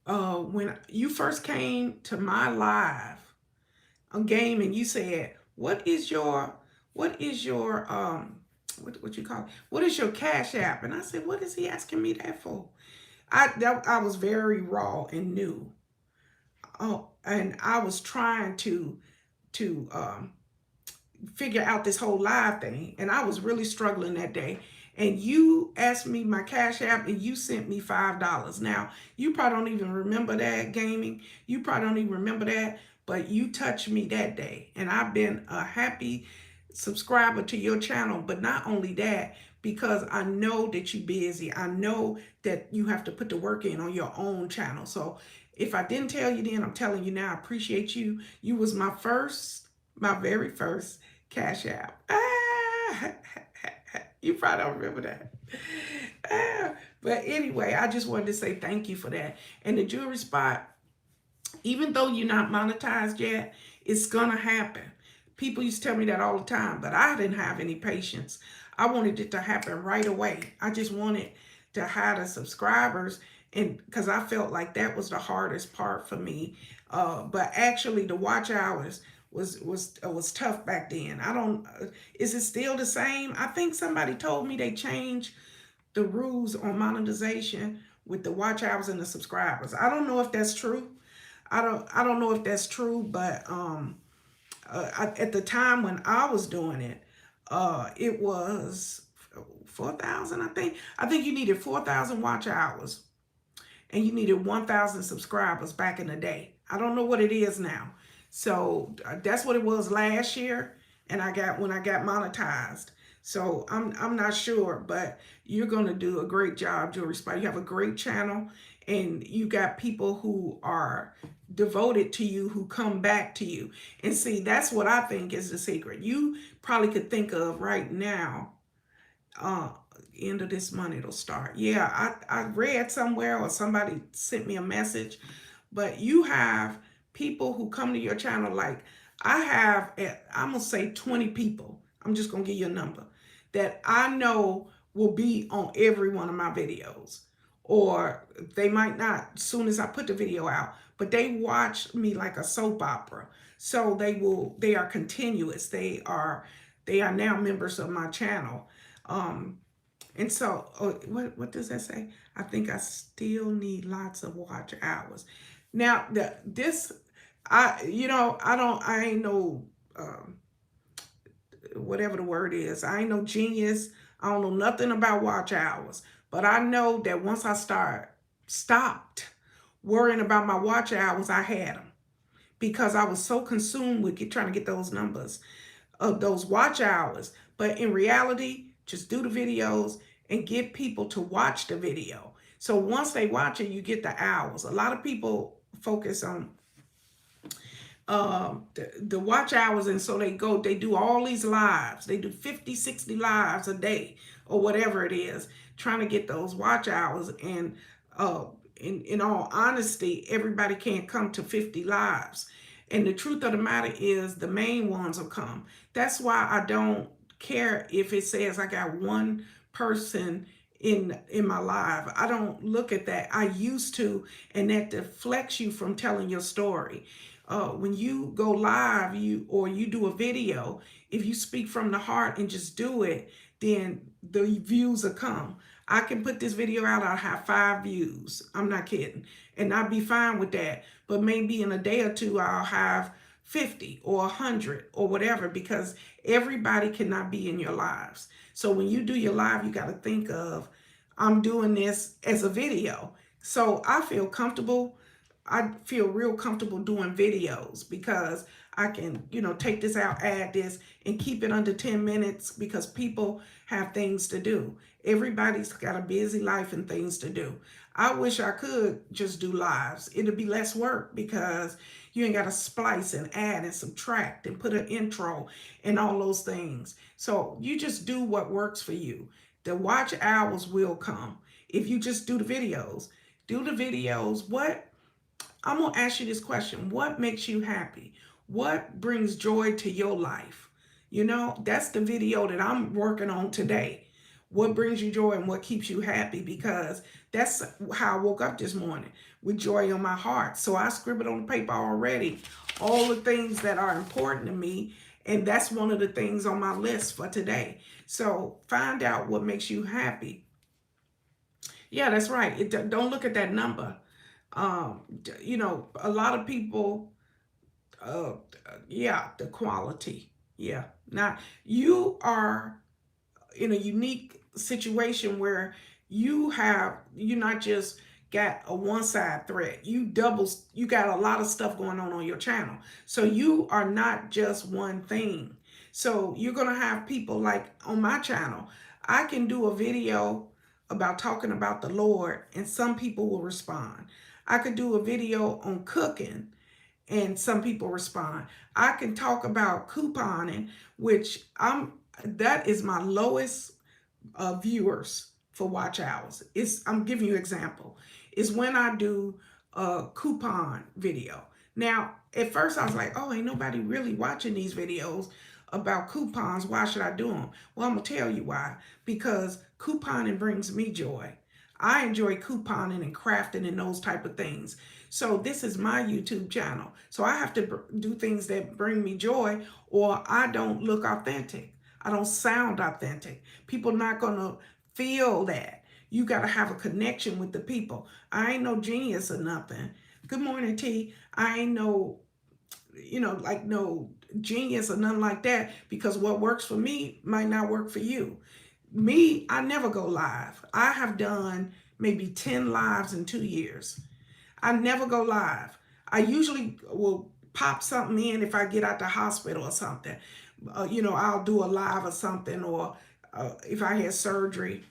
When you first came to my live on game and you said, what is your what you call it? What is your Cash App? And I said, what is he asking me that for? I was very raw and new. Oh, and I was trying to figure out this whole live thing, and I was really struggling that day. And you asked me my Cash App, and you sent me $5. Now you probably don't even remember that, gaming. You probably don't even remember that, but you touched me that day, and I've been a happy subscriber to your channel. But not only that, because I know that you're busy. I know that you have to put the work in on your own channel. So if I didn't tell you then, I'm telling you now. I appreciate you. You was my very first Cash App. You probably don't remember that. But anyway, I just wanted to say thank you for that. And the jewelry spot, even though you're not monetized yet, it's gonna happen. People used to tell me that all the time, but I didn't have any patience. I wanted it to happen right away. I just wanted to have the subscribers, and because I felt like that was the hardest part for me. But actually, the watch hours was tough back then. I don't. Is it still the same? I think somebody told me they changed the rules on monetization with the watch hours and the subscribers. I don't know if that's true. I don't know if that's true, but at the time when I was doing it, it was 4,000. I think you needed 4,000 watch hours, and you needed 1,000 subscribers back in the day. I don't know what it is now. So that's what it was last year, and when I got monetized. So I'm not sure, but you're gonna do a great job, Jewelry Spot. You have a great channel, and you got people who are devoted to you, who come back to you. And see, that's what I think is the secret. You probably could think of right now, end of this month it'll start. Yeah, I read somewhere, or somebody sent me a message, but you have people who come to your channel. Like I have, I'm gonna say 20 people. I'm just gonna give you a number that I know will be on every one of my videos, or they might not as soon as I put the video out, but they watch me like a soap opera. So they are continuous. They are now members of my channel. And so, what does that say? I think I still need lots of watch hours. Now, I ain't no, whatever the word is. I ain't no genius. I don't know nothing about watch hours. But I know that once I stopped worrying about my watch hours, I had them. Because I was so consumed with trying to get those numbers of those watch hours. But in reality, just do the videos and get people to watch the video. So once they watch it, you get the hours. A lot of people focus on the watch hours, and so they do all these lives. They do 50, 60 lives a day, or whatever it is, trying to get those watch hours. And in all honesty, everybody can't come to 50 lives. And the truth of the matter is, the main ones will come. That's why I don't care if it says I got one person in my live. I don't look at that. I used to, and that deflects you from telling your story. When you go live, or you do a video, if you speak from the heart and just do it, then the views will come. I can put this video out, I'll have 5 views. I'm not kidding. And I'll be fine with that. But maybe in a day or two, I'll have 50 or 100 or whatever, because everybody cannot be in your lives. So when you do your live, you got to think of, I'm doing this as a video. So I feel comfortable. I feel real comfortable doing videos, because I can, take this out, add this, and keep it under 10 minutes, because people have things to do. Everybody's got a busy life and things to do. I wish I could just do lives. It'd be less work, because you ain't got to splice and add and subtract and put an intro and all those things. So you just do what works for you. The watch hours will come. If you just do the videos, I'm going to ask you this question. What makes you happy? What brings joy to your life? You know, that's the video that I'm working on today. What brings you joy and what keeps you happy? Because that's how I woke up this morning, with joy on my heart. So I scribbled on the paper already all the things that are important to me. And that's one of the things on my list for today. So find out what makes you happy. Yeah, that's right. Don't look at that number. You know, a lot of people, uh, yeah, the quality. Yeah. Now, you are in a unique situation where you not just got a one side threat, you got a lot of stuff going on your channel, so you are not just one thing. So you're gonna have people like on my channel, I can do a video about talking about the Lord and some people will respond. I could do a video on cooking and some people respond. I can talk about couponing, which that is my lowest viewers for watch hours. I'm giving you an example. Is when I do a coupon video. Now, at first I was like, oh, ain't nobody really watching these videos about coupons. Why should I do them? Well, I'm going to tell you why. Because couponing brings me joy. I enjoy couponing and crafting and those type of things. So this is my YouTube channel. So I have to do things that bring me joy, or I don't look authentic. I don't sound authentic. People not going to feel that. You got to have a connection with the people. I ain't no genius or nothing. Good morning, T. I ain't no, like no genius or nothing like that, because what works for me might not work for you. Me, I never go live. I have done maybe 10 lives in 2 years. I never go live. I usually will pop something in if I get out the hospital or something. I'll do a live or something, or if I had surgery.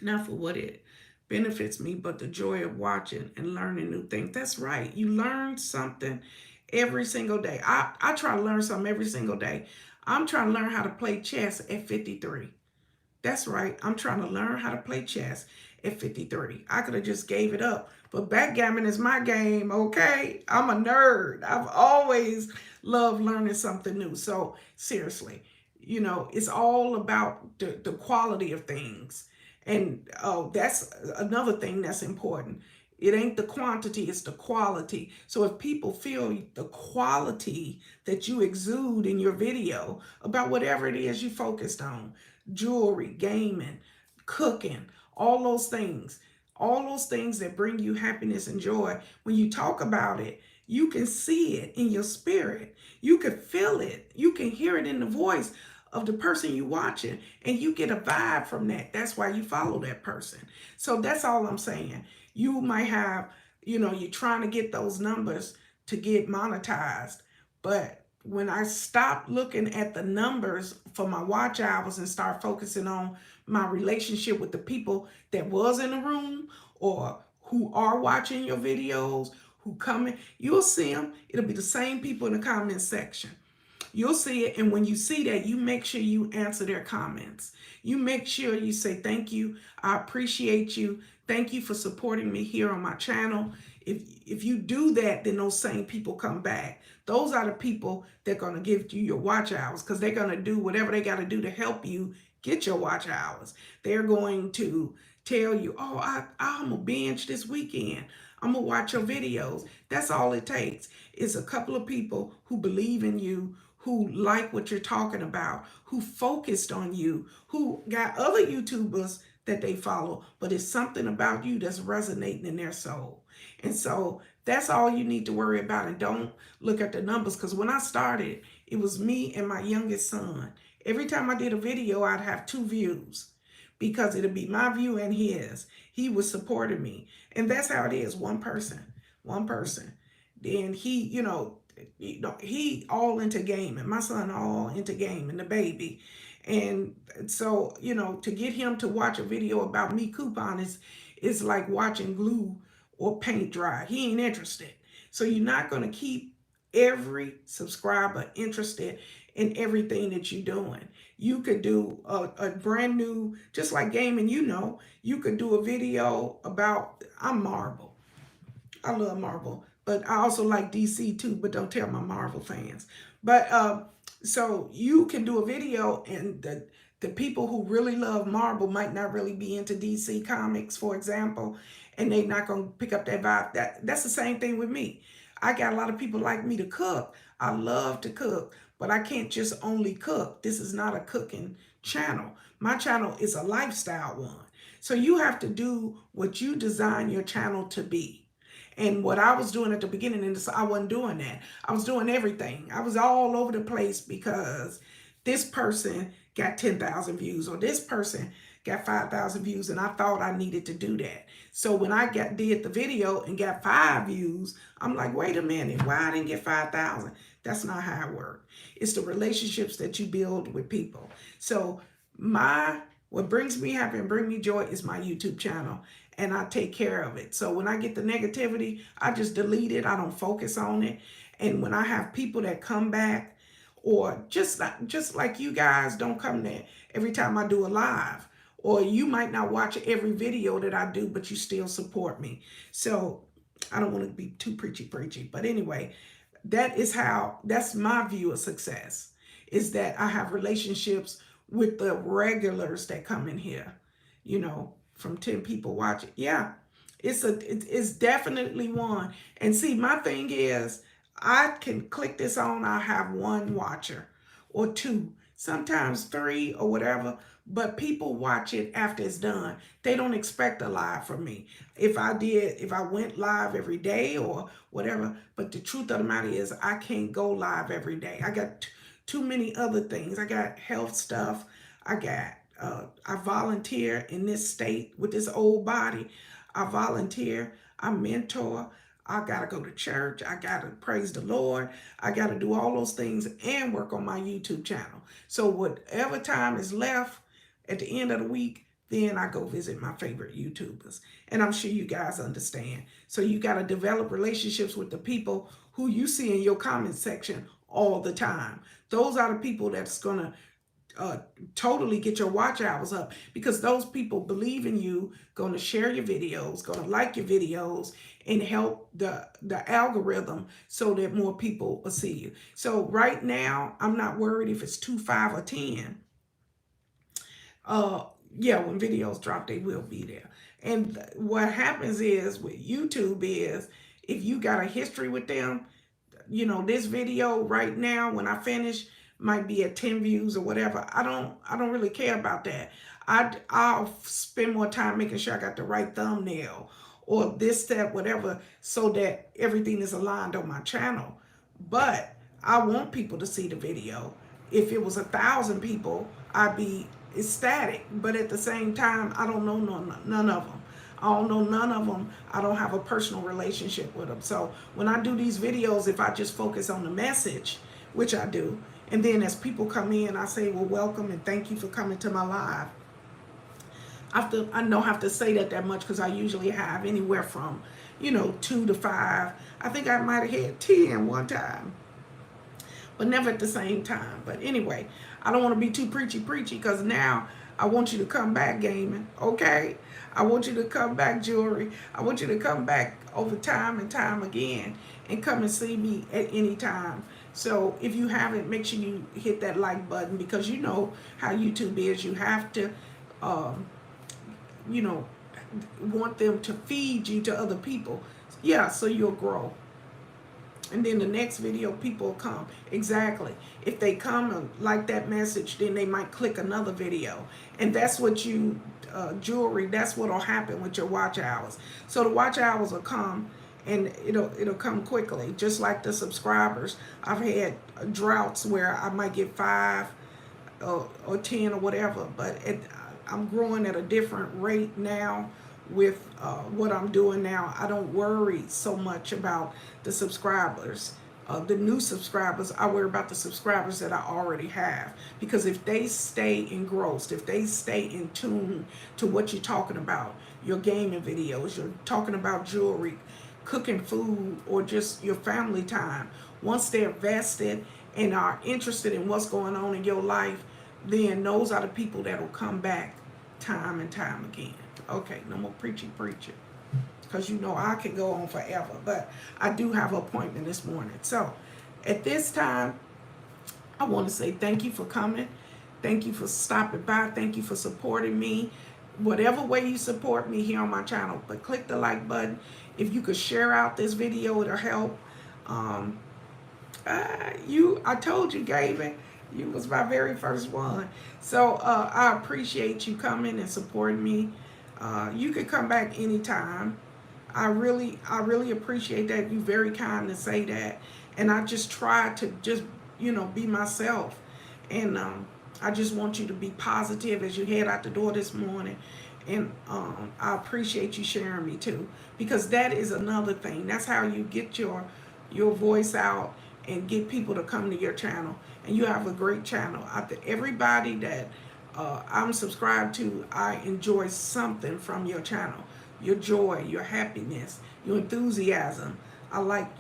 Not for what it benefits me, but the joy of watching and learning new things. That's right. You learn something every single day. I try to learn something every single day. I'm trying to learn how to play chess at 53. That's right. I'm trying to learn how to play chess at 53. I could have just gave it up. But backgammon is my game, okay? I'm a nerd. I've always loved learning something new. So seriously, it's all about the quality of things. And that's another thing that's important. It ain't the quantity, it's the quality. So if people feel the quality that you exude in your video about whatever it is you focused on, jewelry, gaming, cooking, all those things that bring you happiness and joy, when you talk about it, you can see it in your spirit. You can feel it. You can hear it in the voice of the person you watching, and you get a vibe from that. That's why you follow that person. So that's all I'm saying. You might have, you're trying to get those numbers to get monetized, but when I stop looking at the numbers for my watch hours and start focusing on my relationship with the people that was in the room or who are watching your videos, who come in, you'll see them. It'll be the same people in the comment section. You'll see it, and when you see that, you make sure you answer their comments. You make sure you say, thank you, I appreciate you, thank you for supporting me here on my channel. If you do that, then those same people come back. Those are the people that are going to give you your watch hours, because they're going to do whatever they got to do to help you get your watch hours. They're going to tell you, oh, I'm going to binge this weekend. I'm going to watch your videos. That's all it takes. It's a couple of people who believe in you, who like what you're talking about, who focused on you, who got other YouTubers that they follow, but it's something about you that's resonating in their soul. And so that's all you need to worry about. And don't look at the numbers, because when I started, it was me and my youngest son. Every time I did a video, I'd have 2 views, because it'd be my view and his. He was supporting me. And that's how it is. One person. Then he all into gaming. My son all into gaming, the baby. And so, to get him to watch a video about me coupon is like watching glue or paint dry. He ain't interested. So you're not going to keep every subscriber interested in everything that you're doing. You could do a brand new, just like gaming, you could do a video about, I'm Marvel. I love Marvel, but I also like DC too, but don't tell my Marvel fans. But So you can do a video, and the people who really love Marvel might not really be into DC Comics, for example, and they're not going to pick up that vibe. That's the same thing with me. I got a lot of people like me to cook. I love to cook, but I can't just only cook. This is not a cooking channel. My channel is a lifestyle one. So you have to do what you design your channel to be. And what I was doing at the beginning, and I wasn't doing that. I was doing everything. I was all over the place because this person got 10,000 views, or this person got 5,000 views, and I thought I needed to do that. So when I did the video and got 5 views, I'm like, wait a minute, why I didn't get 5,000? That's not how it works. It's the relationships that you build with people. So what brings me happy and bring me joy is my YouTube channel, and I take care of it. So when I get the negativity, I just delete it. I don't focus on it. And when I have people that come back, or just like you guys don't come there every time I do a live, or you might not watch every video that I do, but you still support me. So I don't want to be too preachy, but anyway, that's my view of success, is that I have relationships with the regulars that come in here, from 10 people watching. Yeah, it's definitely one. And see, my thing is, I can click this on, I have 1 watcher or 2, sometimes 3 or whatever, but people watch it after it's done. They don't expect a live from me. If I went live every day or whatever, but the truth of the matter is I can't go live every day. I got too many other things. I got health stuff. I volunteer in this state with this old body. I volunteer. I mentor. I got to go to church. I got to praise the Lord. I got to do all those things and work on my YouTube channel. So whatever time is left at the end of the week, then I go visit my favorite YouTubers. And I'm sure you guys understand. So you got to develop relationships with the people who you see in your comment section all the time. Those are the people that's going to totally get your watch hours up, because those people believe in you, going to share your videos, going to like your videos, and help the algorithm so that more people will see you. So right now, I'm not worried if it's 2, 5, or 10. Yeah, when videos drop, they will be there. And what happens is with YouTube is, if you got a history with them, this video right now, when I finish, might be at 10 views or whatever. I don't really care about that. I'll spend more time making sure I got the right thumbnail or this, that, whatever, so that everything is aligned on my channel. But I want people to see the video. If it was 1,000 people, I'd be ecstatic. But at the same time, I don't know none of them. I don't know none of them. I don't have a personal relationship with them. So when I do these videos, if I just focus on the message, which I do, and then as people come in, I say, well, welcome and thank you for coming to my live. I don't have to say that much, because I usually have anywhere from, 2 to 5. I think I might have had 10 one time, but never at the same time. But anyway, I don't want to be too preachy, because now I want you to come back gaming, okay? I want you to come back jewelry. I want you to come back over time and time again, and come and see me at any time. So if you haven't, make sure you hit that like button, because you know how YouTube is. You have to, want them to feed you to other people. Yeah, so you'll grow. And then the next video, people will come. Exactly. If they come and like that message, then they might click another video. And that's what jewelry, that's what will happen with your watch hours. So the watch hours will come, and it'll come quickly, just like the subscribers. I've had droughts where I might get 5 or 10 or whatever, but I'm growing at a different rate now with what I'm doing now. I don't worry so much about the subscribers, the new subscribers. I worry about the subscribers that I already have, because if they stay engrossed, if they stay in tune to what you're talking about, your gaming videos, you're talking about jewelry, cooking food, or just your family time, once they're vested and are interested in what's going on in your life, then those are the people that will come back time and time again. Okay, no more preaching, because I can go on forever, but I do have an appointment this morning. So at this time, I want to say thank you for coming. Thank you for stopping by. Thank you for supporting me. Whatever way you support me here on my channel, but click the like button. If you could share out this video, it'll help. Um, I told you, Gavin, you was my very first one. So I appreciate you coming and supporting me. You could come back anytime. I really appreciate that. You very kind to say that. And I just try to just, be myself. And I just want you to be positive as you head out the door this morning. And I appreciate you sharing me too, because that is another thing. That's how you get your voice out and get people to come to your channel. And you have a great channel. Everybody that I'm subscribed to, I enjoy something from your channel. Your joy, your happiness, your enthusiasm. I like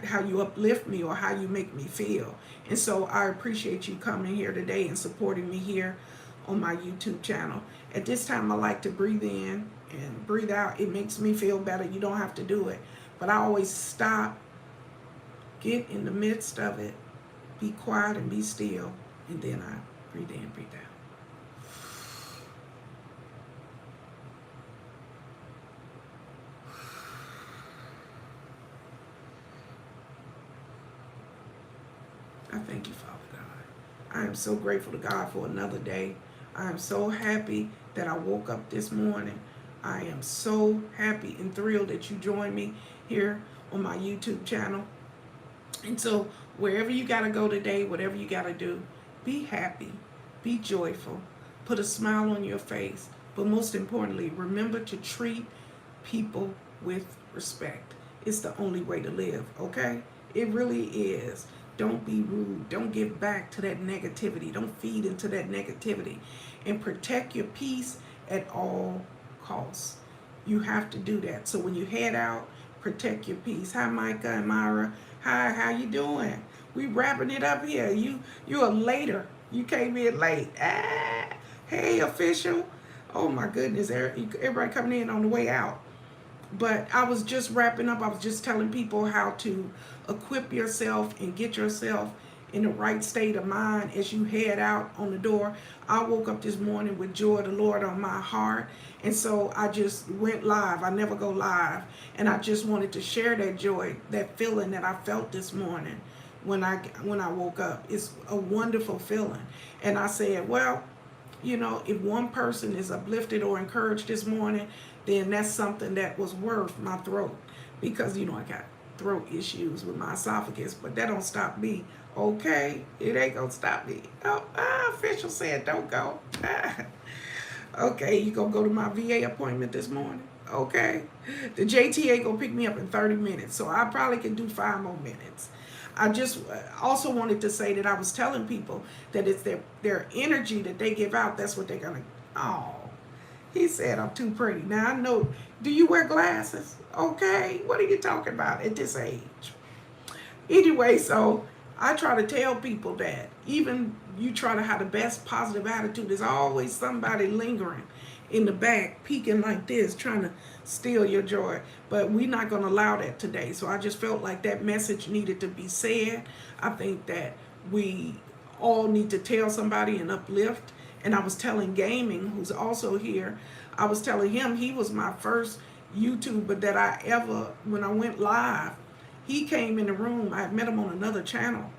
how you uplift me or how you make me feel. And so I appreciate you coming here today and supporting me here on my YouTube channel. At this time, I like to breathe in and breathe out. It makes me feel better. You don't have to do it. But I always stop, get in the midst of it, be quiet and be still, and then I breathe in, breathe out. I thank you, Father God. I am so grateful to God for another day. I am so happy that I woke up this morning. I am so happy and thrilled that you joined me here on my YouTube channel. And so wherever you got to go today, whatever you got to do, be happy, be joyful, put a smile on your face. But most importantly, remember to treat people with respect. It's the only way to live, okay? It really is. Don't be rude. Don't give back to that negativity. Don't feed into that negativity. And protect your peace at all costs. You have to do that. So when you head out, protect your peace. Hi, Micah and Myra. Hi, how you doing? We wrapping it up here. You're later. You came in late. Hey, official. Oh, my goodness. Everybody coming in on the way out. But I was just wrapping up. I was just telling people how to equip yourself and get yourself in the right state of mind as you head out on the door. I woke up this morning with joy of the Lord on my heart. And so I just went live. I never go live. And I just wanted to share that joy, that feeling that I felt this morning when I woke up. It's a wonderful feeling. And I said, well, if one person is uplifted or encouraged this morning, then that's something that was worth my throat. Because, I got throat issues with my esophagus, but that don't stop me. Okay? It ain't gonna stop me. Oh, official said don't go. Okay, you gonna go to my VA appointment this morning? Okay. The JTA gonna pick me up in 30 minutes, so I probably can do 5 more minutes. I just also wanted to say that I was telling people that it's their energy that they give out. That's what they're gonna. Oh, he said I'm too pretty. Now I know. Do you wear glasses? Okay, what are you talking about at this age? Anyway, so I try to tell people that even you try to have the best positive attitude, there's always somebody lingering in the back, peeking like this, trying to steal your joy. But we're not going to allow that today. So I just felt like that message needed to be said. I think that we all need to tell somebody and uplift. And I was telling Gaming, who's also here, I was telling him he was my first YouTuber that I ever, when I went live, he came in the room. I had met him on another channel.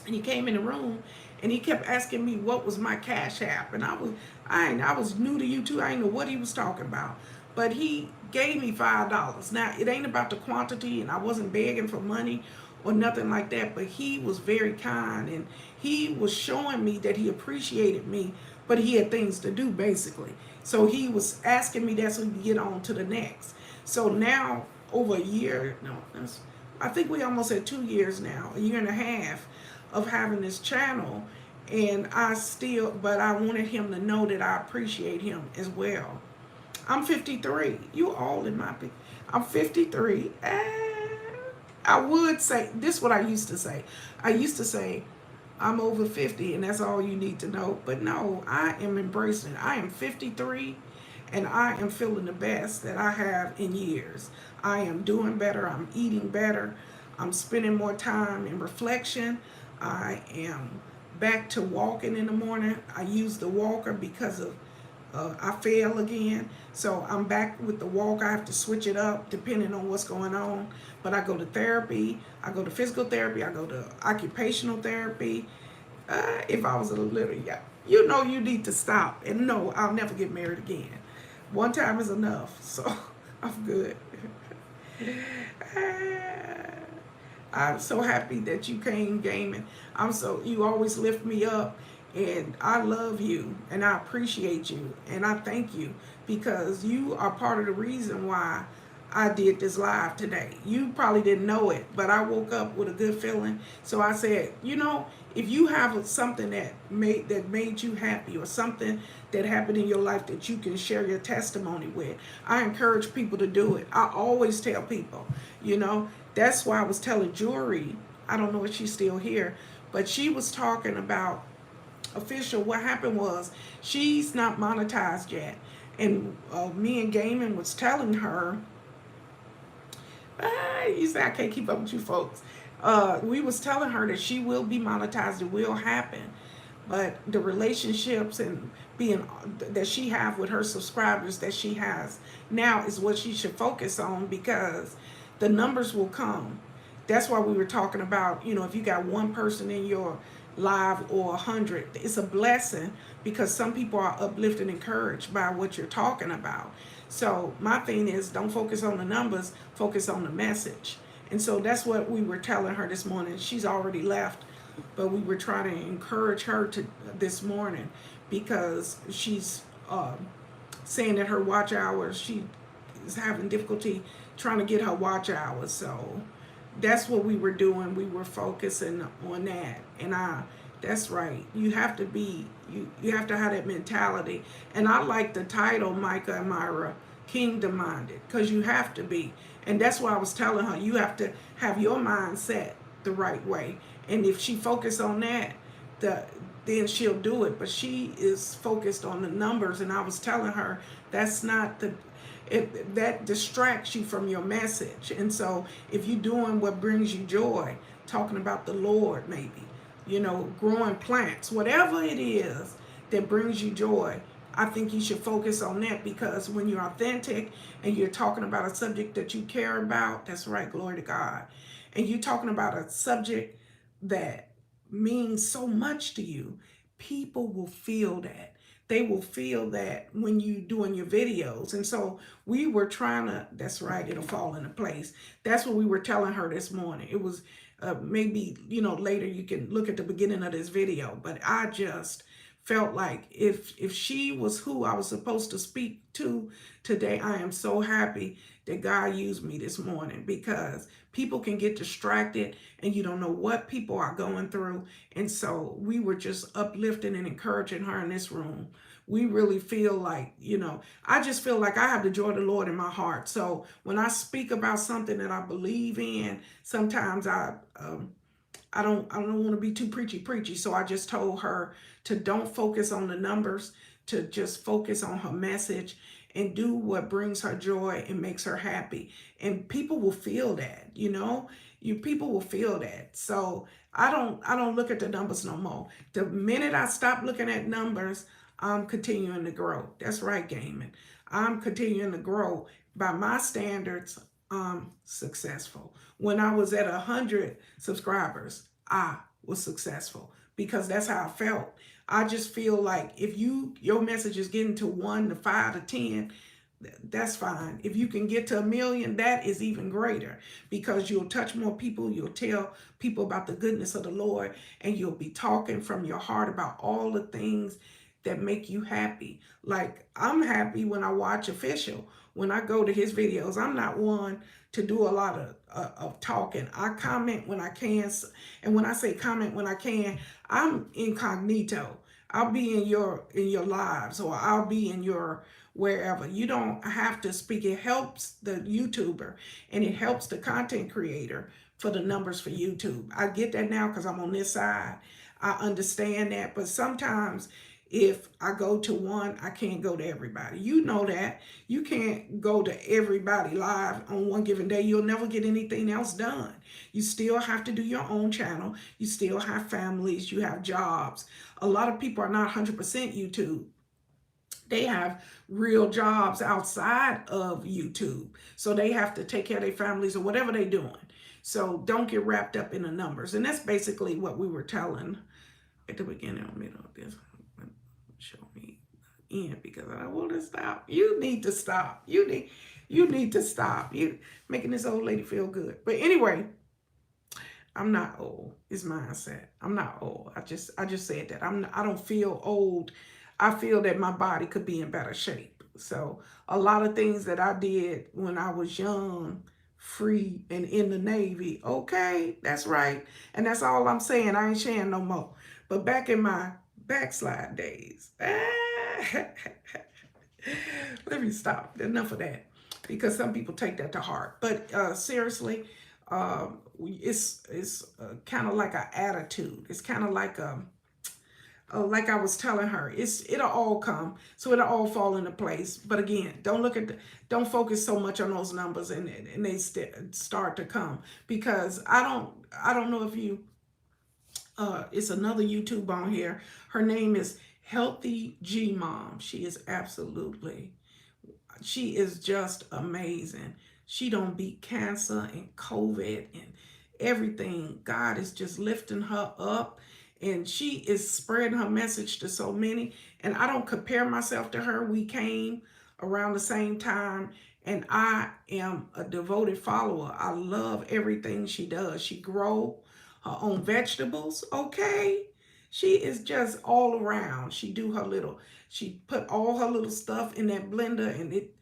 And he came in the room and he kept asking me what was my Cash App. And I was new to YouTube. I didn't know what he was talking about. But he gave me $5. Now, it ain't about the quantity, and I wasn't begging for money or nothing like that, but he was very kind, and he was showing me that he appreciated me, but he had things to do, basically. So he was asking me that so he could get on to the next. So now, over a year, I think we almost at 2 years now, a year and a half of having this channel, and but I wanted him to know that I appreciate him as well. I'm 53. You all in my big. I'm 53. I would say, this is what I used to say. I used to say, I'm over 50 and that's all you need to know. But no, I am embracing it. I am 53 and I am feeling the best that I have in years. I am doing better. I'm eating better. I'm spending more time in reflection. I am back to walking in the morning. I use the walker because of I fail again. So I'm back with the walk. I have to switch it up depending on what's going on. But I go to therapy. I go to physical therapy. I go to occupational therapy. If I was a little young, you know, you need to stop. And no, I'll never get married again. One time is enough. So I'm good. I'm so happy that you came gaming. You always lift me up, and I love you and I appreciate you and I thank you because you are part of the reason why I did this live today. You probably didn't know it, but I woke up with a good feeling. So I said, you know, if you have something that made you happy or something that happened in your life that you can share your testimony with, I encourage people to do it. I always tell people, you know, that's why I was telling Jury, I don't know if she's still here, but she was talking about official. What happened was she's not monetized yet. And me and Gaiman was telling her, you say I can't keep up with you folks. We was telling her that she will be monetized. It will happen, but the relationships and being that she have with her subscribers that she has now is what she should focus on because the numbers will come. That's why we were talking about, you know, if you got one person in your live or 100, it's a blessing because some people are uplifted and encouraged by what you're talking about. So my thing is, don't focus on the numbers, focus on the message. And so that's what we were telling her this morning. She's already left, but we were trying to encourage her to this morning because she's saying that her watch hours, she is having difficulty trying to get her watch hours. So that's what we were doing. We were focusing on that. And that's right. You have to be, you have to have that mentality. And I like the title, Micah and Myra, Kingdom Minded, because you have to be. And that's why I was telling her, you have to have your mind set the right way. And if she focus on that, then she'll do it. But she is focused on the numbers. And I was telling her, that's not that distracts you from your message. And so if you're doing what brings you joy, talking about the Lord maybe, you know, growing plants, whatever it is that brings you joy, I think you should focus on that because when you're authentic and you're talking about a subject that you care about, that's right, glory to God, and you're talking about a subject that means so much to you, people will feel that. They will feel that when you doing your videos. And so we were trying to, that's right, it'll fall into place. That's what we were telling her this morning. It was maybe, you know, later you can look at the beginning of this video, but I just felt like if she was who I was supposed to speak to today, I am so happy that God used me this morning because people can get distracted and you don't know what people are going through. And so we were just uplifting and encouraging her in this room. We really feel like, you know, I just feel like I have the joy of the Lord in my heart. So when I speak about something that I believe in, sometimes I don't want to be too preachy. So I just told her to don't focus on the numbers, to just focus on her message and do what brings her joy and makes her happy. And people will feel that, you know, people will feel that. So I don't look at the numbers no more. The minute I stop looking at numbers, I'm continuing to grow. That's right, gaming. I'm continuing to grow. By my standards, I'm successful. When I was at 100 subscribers, I was successful because that's how I felt. I just feel like if your message is getting to 1 to 5 to 10, that's fine. If you can get to 1 million, that is even greater because you'll touch more people. You'll tell people about the goodness of the Lord and you'll be talking from your heart about all the things that make you happy. Like I'm happy when I watch Official. When I go to his videos, I'm not one to do a lot of talking. I comment when I can. And when I say comment when I can, I'm incognito. I'll be in your lives or I'll be in your wherever. You don't have to speak. It helps the YouTuber and it helps the content creator for the numbers for YouTube. I get that now because I'm on this side. I understand that. But sometimes If I go to one, I can't go to everybody. You know that. You can't go to everybody live on one given day. You'll never get anything else done. You still have to do your own channel. You still have families. You have jobs. A lot of people are not 100% YouTube. They have real jobs outside of YouTube. So they have to take care of their families or whatever they're doing. So don't get wrapped up in the numbers. And that's basically what we were telling at the beginning or middle of this. Show me in because I want to stop. You need to stop. You need to stop. You making this old lady feel good. But anyway, I'm not old. It's mindset. I'm not old. I just said that. I don't feel old. I feel that my body could be in better shape. So a lot of things that I did when I was young, free, and in the Navy. Okay, that's right. And that's all I'm saying. I ain't sharing no more. But back in my backslide days, let me stop. Enough of that. Because some people take that to heart. But seriously, it's kind of like an attitude. It's kind of like I was telling her, it'll all come, so it'll all fall into place. But again, don't focus so much on those numbers, and they start to come, because I don't know if you. It's another YouTube on here. Her name is Healthy G Mom. She is just amazing. She don't beat cancer and COVID and everything. God is just lifting her up, and she is spreading her message to so many. And I don't compare myself to her. We came around the same time, and I am a devoted follower. I love everything she does. She grow her own vegetables, okay? She is just all around. She put all her little stuff in that blender, and it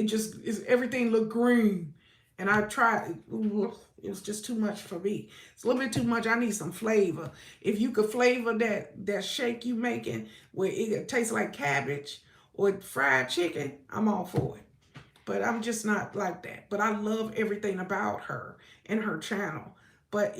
just is, everything look green. And I tried, it was just too much for me. It's a little bit too much. I need some flavor. If you could flavor that shake you making where it tastes like cabbage or fried chicken, I'm all for it. But I'm just not like that. But I love everything about her and her channel. But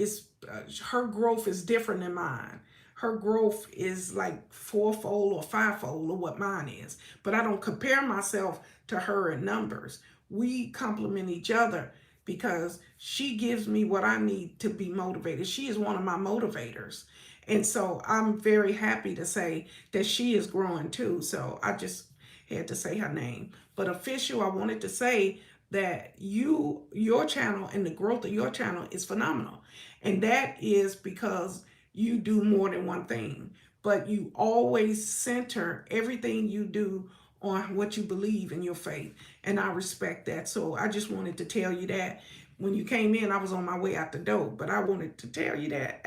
her growth is different than mine. Her growth is like fourfold or fivefold of what mine is. But I don't compare myself to her in numbers. We complement each other because she gives me what I need to be motivated. She is one of my motivators. And so I'm very happy to say that she is growing too. So I just had to say her name. But official, I wanted to say that your channel and the growth of your channel is phenomenal. And that is because you do more than one thing, but you always center everything you do on what you believe in your faith. And I respect that. So I just wanted to tell you that. When you came in, I was on my way out the door, but I wanted to tell you that.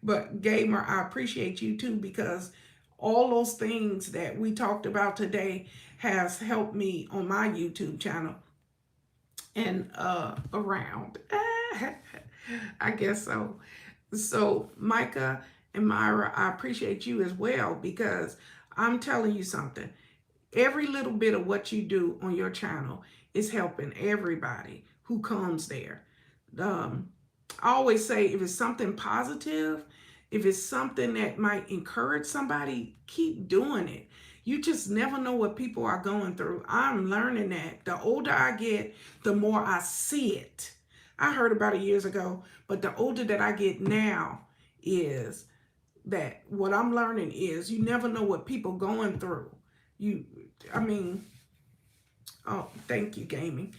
But Gamer, I appreciate you too, because all those things that we talked about today has helped me on my YouTube channel and around. I guess so. So Micah and Myra, I appreciate you as well, because I'm telling you something. Every little bit of what you do on your channel is helping everybody who comes there. I always say, if it's something positive, if it's something that might encourage somebody, keep doing it. You just never know what people are going through. I'm learning that. The older I get, the more I see it. I heard about it years ago, but the older that I get now is that what I'm learning is you never know what people going through. Oh, thank you, gaming.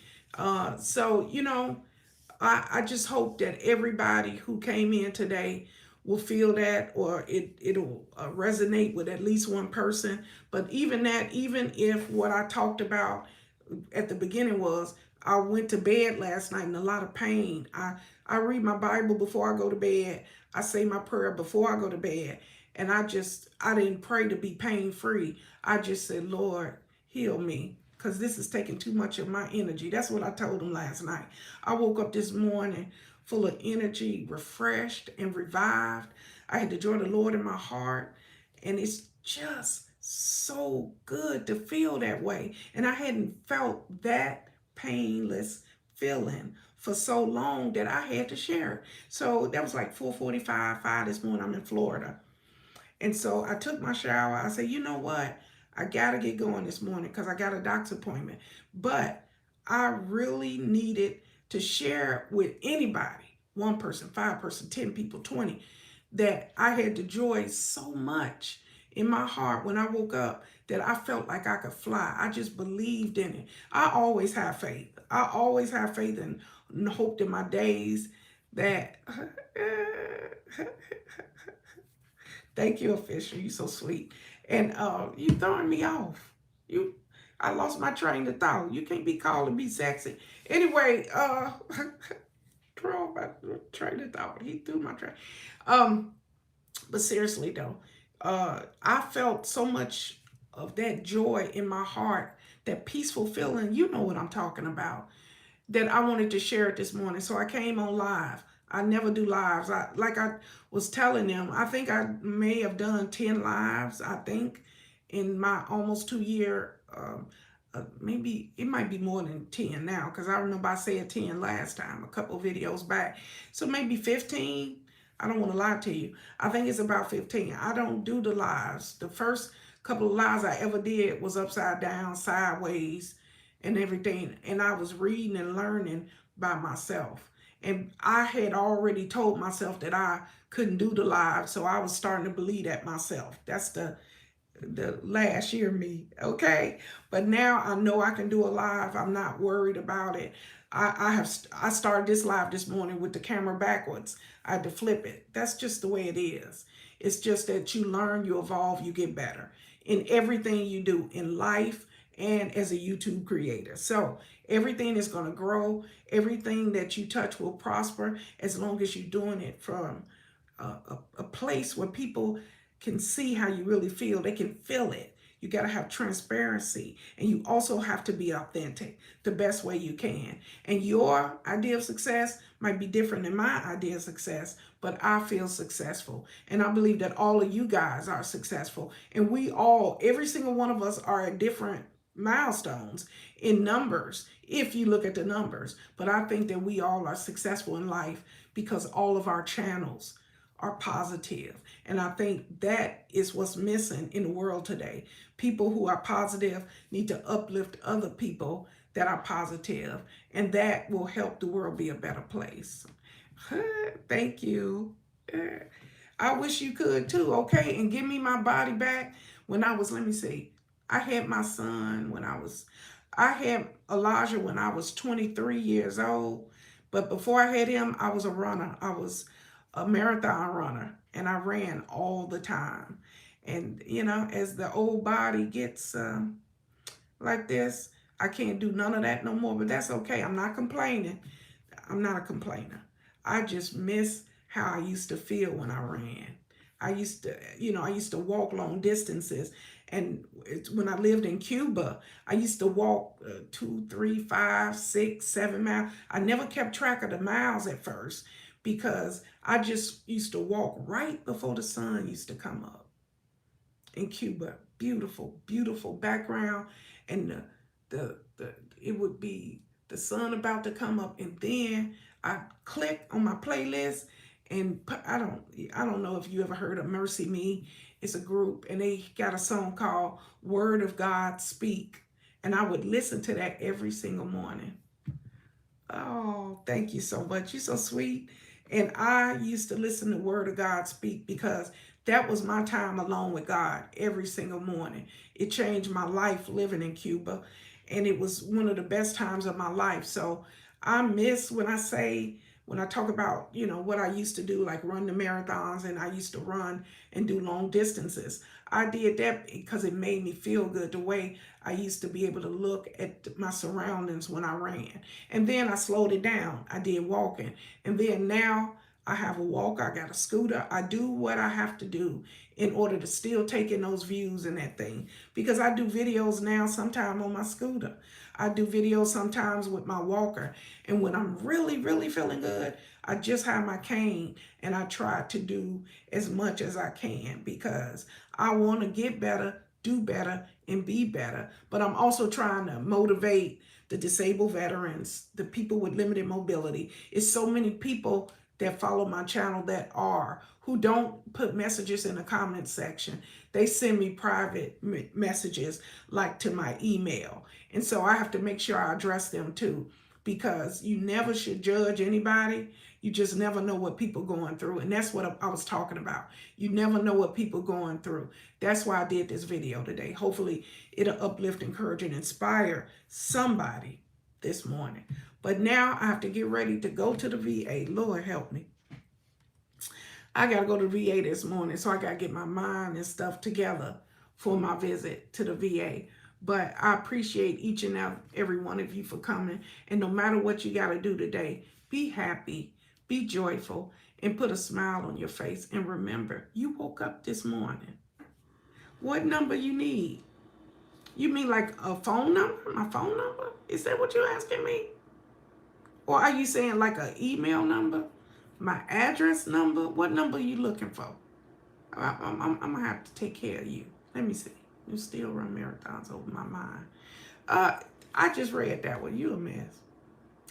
So, I just hope that everybody who came in today will feel that, or it'll resonate with at least one person. But even if what I talked about at the beginning was, I went to bed last night in a lot of pain. I read my Bible before I go to bed. I say my prayer before I go to bed. And I didn't pray to be pain free. I just said, Lord, heal me, because this is taking too much of my energy. That's what I told him last night. I woke up this morning full of energy, refreshed and revived. I had the joy of the Lord in my heart. And it's just so good to feel that way. And I hadn't felt that painless feeling for so long that I had to share it. So that was like 4:45, 5 this morning. I'm in Florida. And so I took my shower. I said, you know what? I got to get going this morning because I got a doctor's appointment. But I really needed to share with anybody, one person, 5 person, 10 people, 20, that I had the joy so much in my heart when I woke up that I felt like I could fly. I just believed in it. I always have faith. I always have faith and hoped in my days that thank you, official. You so sweet. And you throwing me off. You I lost my train of thought. You can't be calling me sexy. Anyway, throw my train of thought. He threw my train. Um, but seriously though, I felt so much of that joy in my heart, that peaceful feeling. You know what I'm talking about, that I wanted to share it this morning. So I came on live. I never do lives. Like I was telling them, I think I may have done 10 lives, I think, in my almost 2 year, maybe it might be more than 10 now, because I remember I said 10 last time, a couple videos back. So maybe 15. I don't want to lie to you. I think it's about 15. I don't do the lives. The first couple of lives I ever did was upside down, sideways, and everything. And I was reading and learning by myself. And I had already told myself that I couldn't do the live. So I was starting to believe that myself. That's the last year me, okay? But now I know I can do a live. I'm not worried about it. I started this live this morning with the camera backwards. I had to flip it. That's just the way it is. It's just that you learn, you evolve, you get better in everything you do in life and as a YouTube creator. So everything is going to grow. Everything that you touch will prosper as long as you're doing it from a place where people can see how you really feel. They can feel it. You got to have transparency, and you also have to be authentic the best way you can. And your idea of success might be different than my idea of success, but I feel successful. And I believe that all of you guys are successful. And we all, every single one of us, are at different milestones in numbers, if you look at the numbers. But I think that we all are successful in life because all of our channels are positive. And I think that is what's missing in the world today. People who are positive need to uplift other people that are positive, and that will help the world be a better place. Thank you. I wish you could too, okay? And give me my body back. When I was, let me see, I had my son when I had Elijah when I was 23 years old. But before I had him, I was a runner. I was a marathon runner, and I ran all the time. And, you know, as the old body gets like this, I can't do none of that no more, but that's okay. I'm not complaining. I'm not a complainer. I just miss how I used to feel when I ran. I used to, I used to walk long distances. And when I lived in Cuba, I used to walk 2, 3, 5, 6, 7 miles. I never kept track of the miles at first because I just used to walk right before the sun used to come up. In Cuba, beautiful, beautiful background, and it would be the sun about to come up, and then I click on my playlist, and I don't know if you ever heard of Mercy Me. It's a group, and they got a song called Word of God Speak, and I would listen to that every single morning. Oh, thank you so much. You're so sweet. And I used to listen to Word of God Speak because that was my time alone with God every single morning. It changed my life living in Cuba, and it was one of the best times of my life. So I miss when I talk about, what I used to do, like run the marathons, and I used to run and do long distances. I did that because it made me feel good, the way I used to be able to look at my surroundings when I ran. And then I slowed it down. I did walking. And then now I have a walker, I got a scooter. I do what I have to do in order to still take in those views and that thing. Because I do videos now sometime on my scooter. I do videos sometimes with my walker. And when I'm really, really feeling good, I just have my cane and I try to do as much as I can because I want to get better, do better, and be better. But I'm also trying to motivate the disabled veterans, the people with limited mobility. It's so many people that follow my channel that are, who don't put messages in the comment section. They send me private messages like to my email. And so I have to make sure I address them too, because you never should judge anybody. You just never know what people going through. And that's what I was talking about. You never know what people going through. That's why I did this video today. Hopefully it'll uplift, encourage, and inspire somebody this morning. But now I have to get ready to go to the VA. Lord help me. I got to go to the VA this morning, so I got to get my mind and stuff together for my visit to the VA. But I appreciate each and every one of you for coming. And no matter what you got to do today, be happy, be joyful, and put a smile on your face. And remember, you woke up this morning. What number you need? You mean like a phone number? My phone number? Is that what you're asking me? Or are you saying like an email number? My address number? What number are you looking for? I'm going to have to take care of you. Let me see. You still run marathons over my mind. I just read that one. You a mess.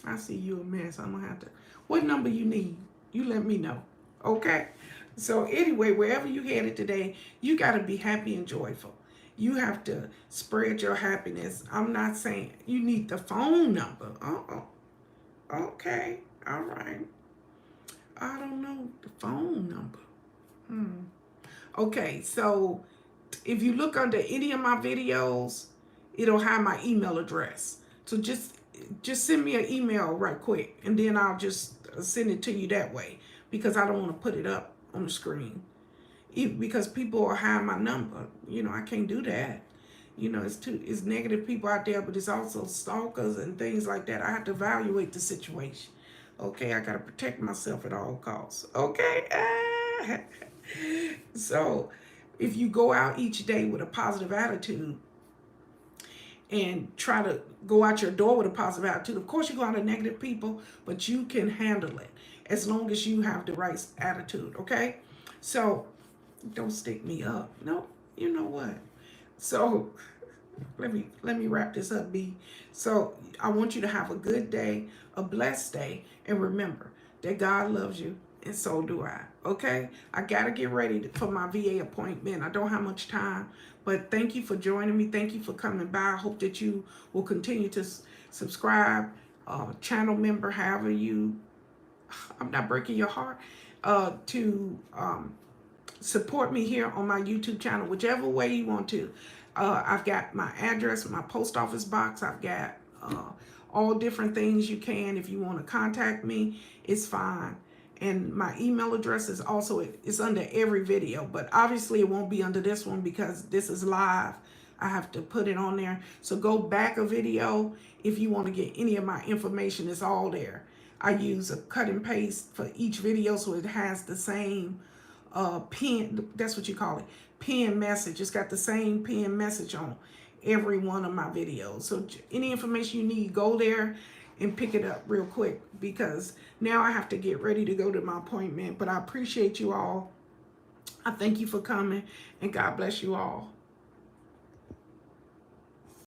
I see you a mess. I'm going to have to. What number you need? You let me know. Okay? So anyway, wherever you headed today, you got to be happy and joyful. You have to spread your happiness. I'm not saying you need the phone number. Okay. All right. I don't know the phone number. Okay, so if you look under any of my videos, it'll have my email address. So just send me an email right quick, and then I'll just send it to you that way, because I don't want to put it up on the screen. Because people will hide my number. You know, I can't do that. You know, it's negative people out there, but it's also stalkers and things like that. I have to evaluate the situation. Okay, I got to protect myself at all costs. Okay? So if you go out each day with a positive attitude and try to go out your door with a positive attitude, of course you go out to negative people, but you can handle it as long as you have the right attitude, okay? So don't stick me up. No, you know what? So let me wrap this up, B. So I want you to have a good day, a blessed day, and remember that God loves you, and so do I. Okay? I gotta get ready for my VA appointment. I don't have much time, but thank you for joining me. Thank you for coming by. I hope that you will continue to subscribe, channel member, however you. I'm not breaking your heart. To support me here on my YouTube channel, whichever way you want to. I've got my address, my post office box. I've got all different things you can. If you want to contact me, it's fine. And my email address is also, it's under every video, but obviously it won't be under this one because this is live. I have to put it on there. So go back a video if you want to get any of my information. It's all there. I use a cut and paste for each video, so it has the same pin, that's what you call it, pin message. It's got the same pin message on every one of my videos. So any information you need, go there and pick it up real quick, because now I have to get ready to go to my appointment. But I appreciate you all. I thank you for coming, and God bless you all.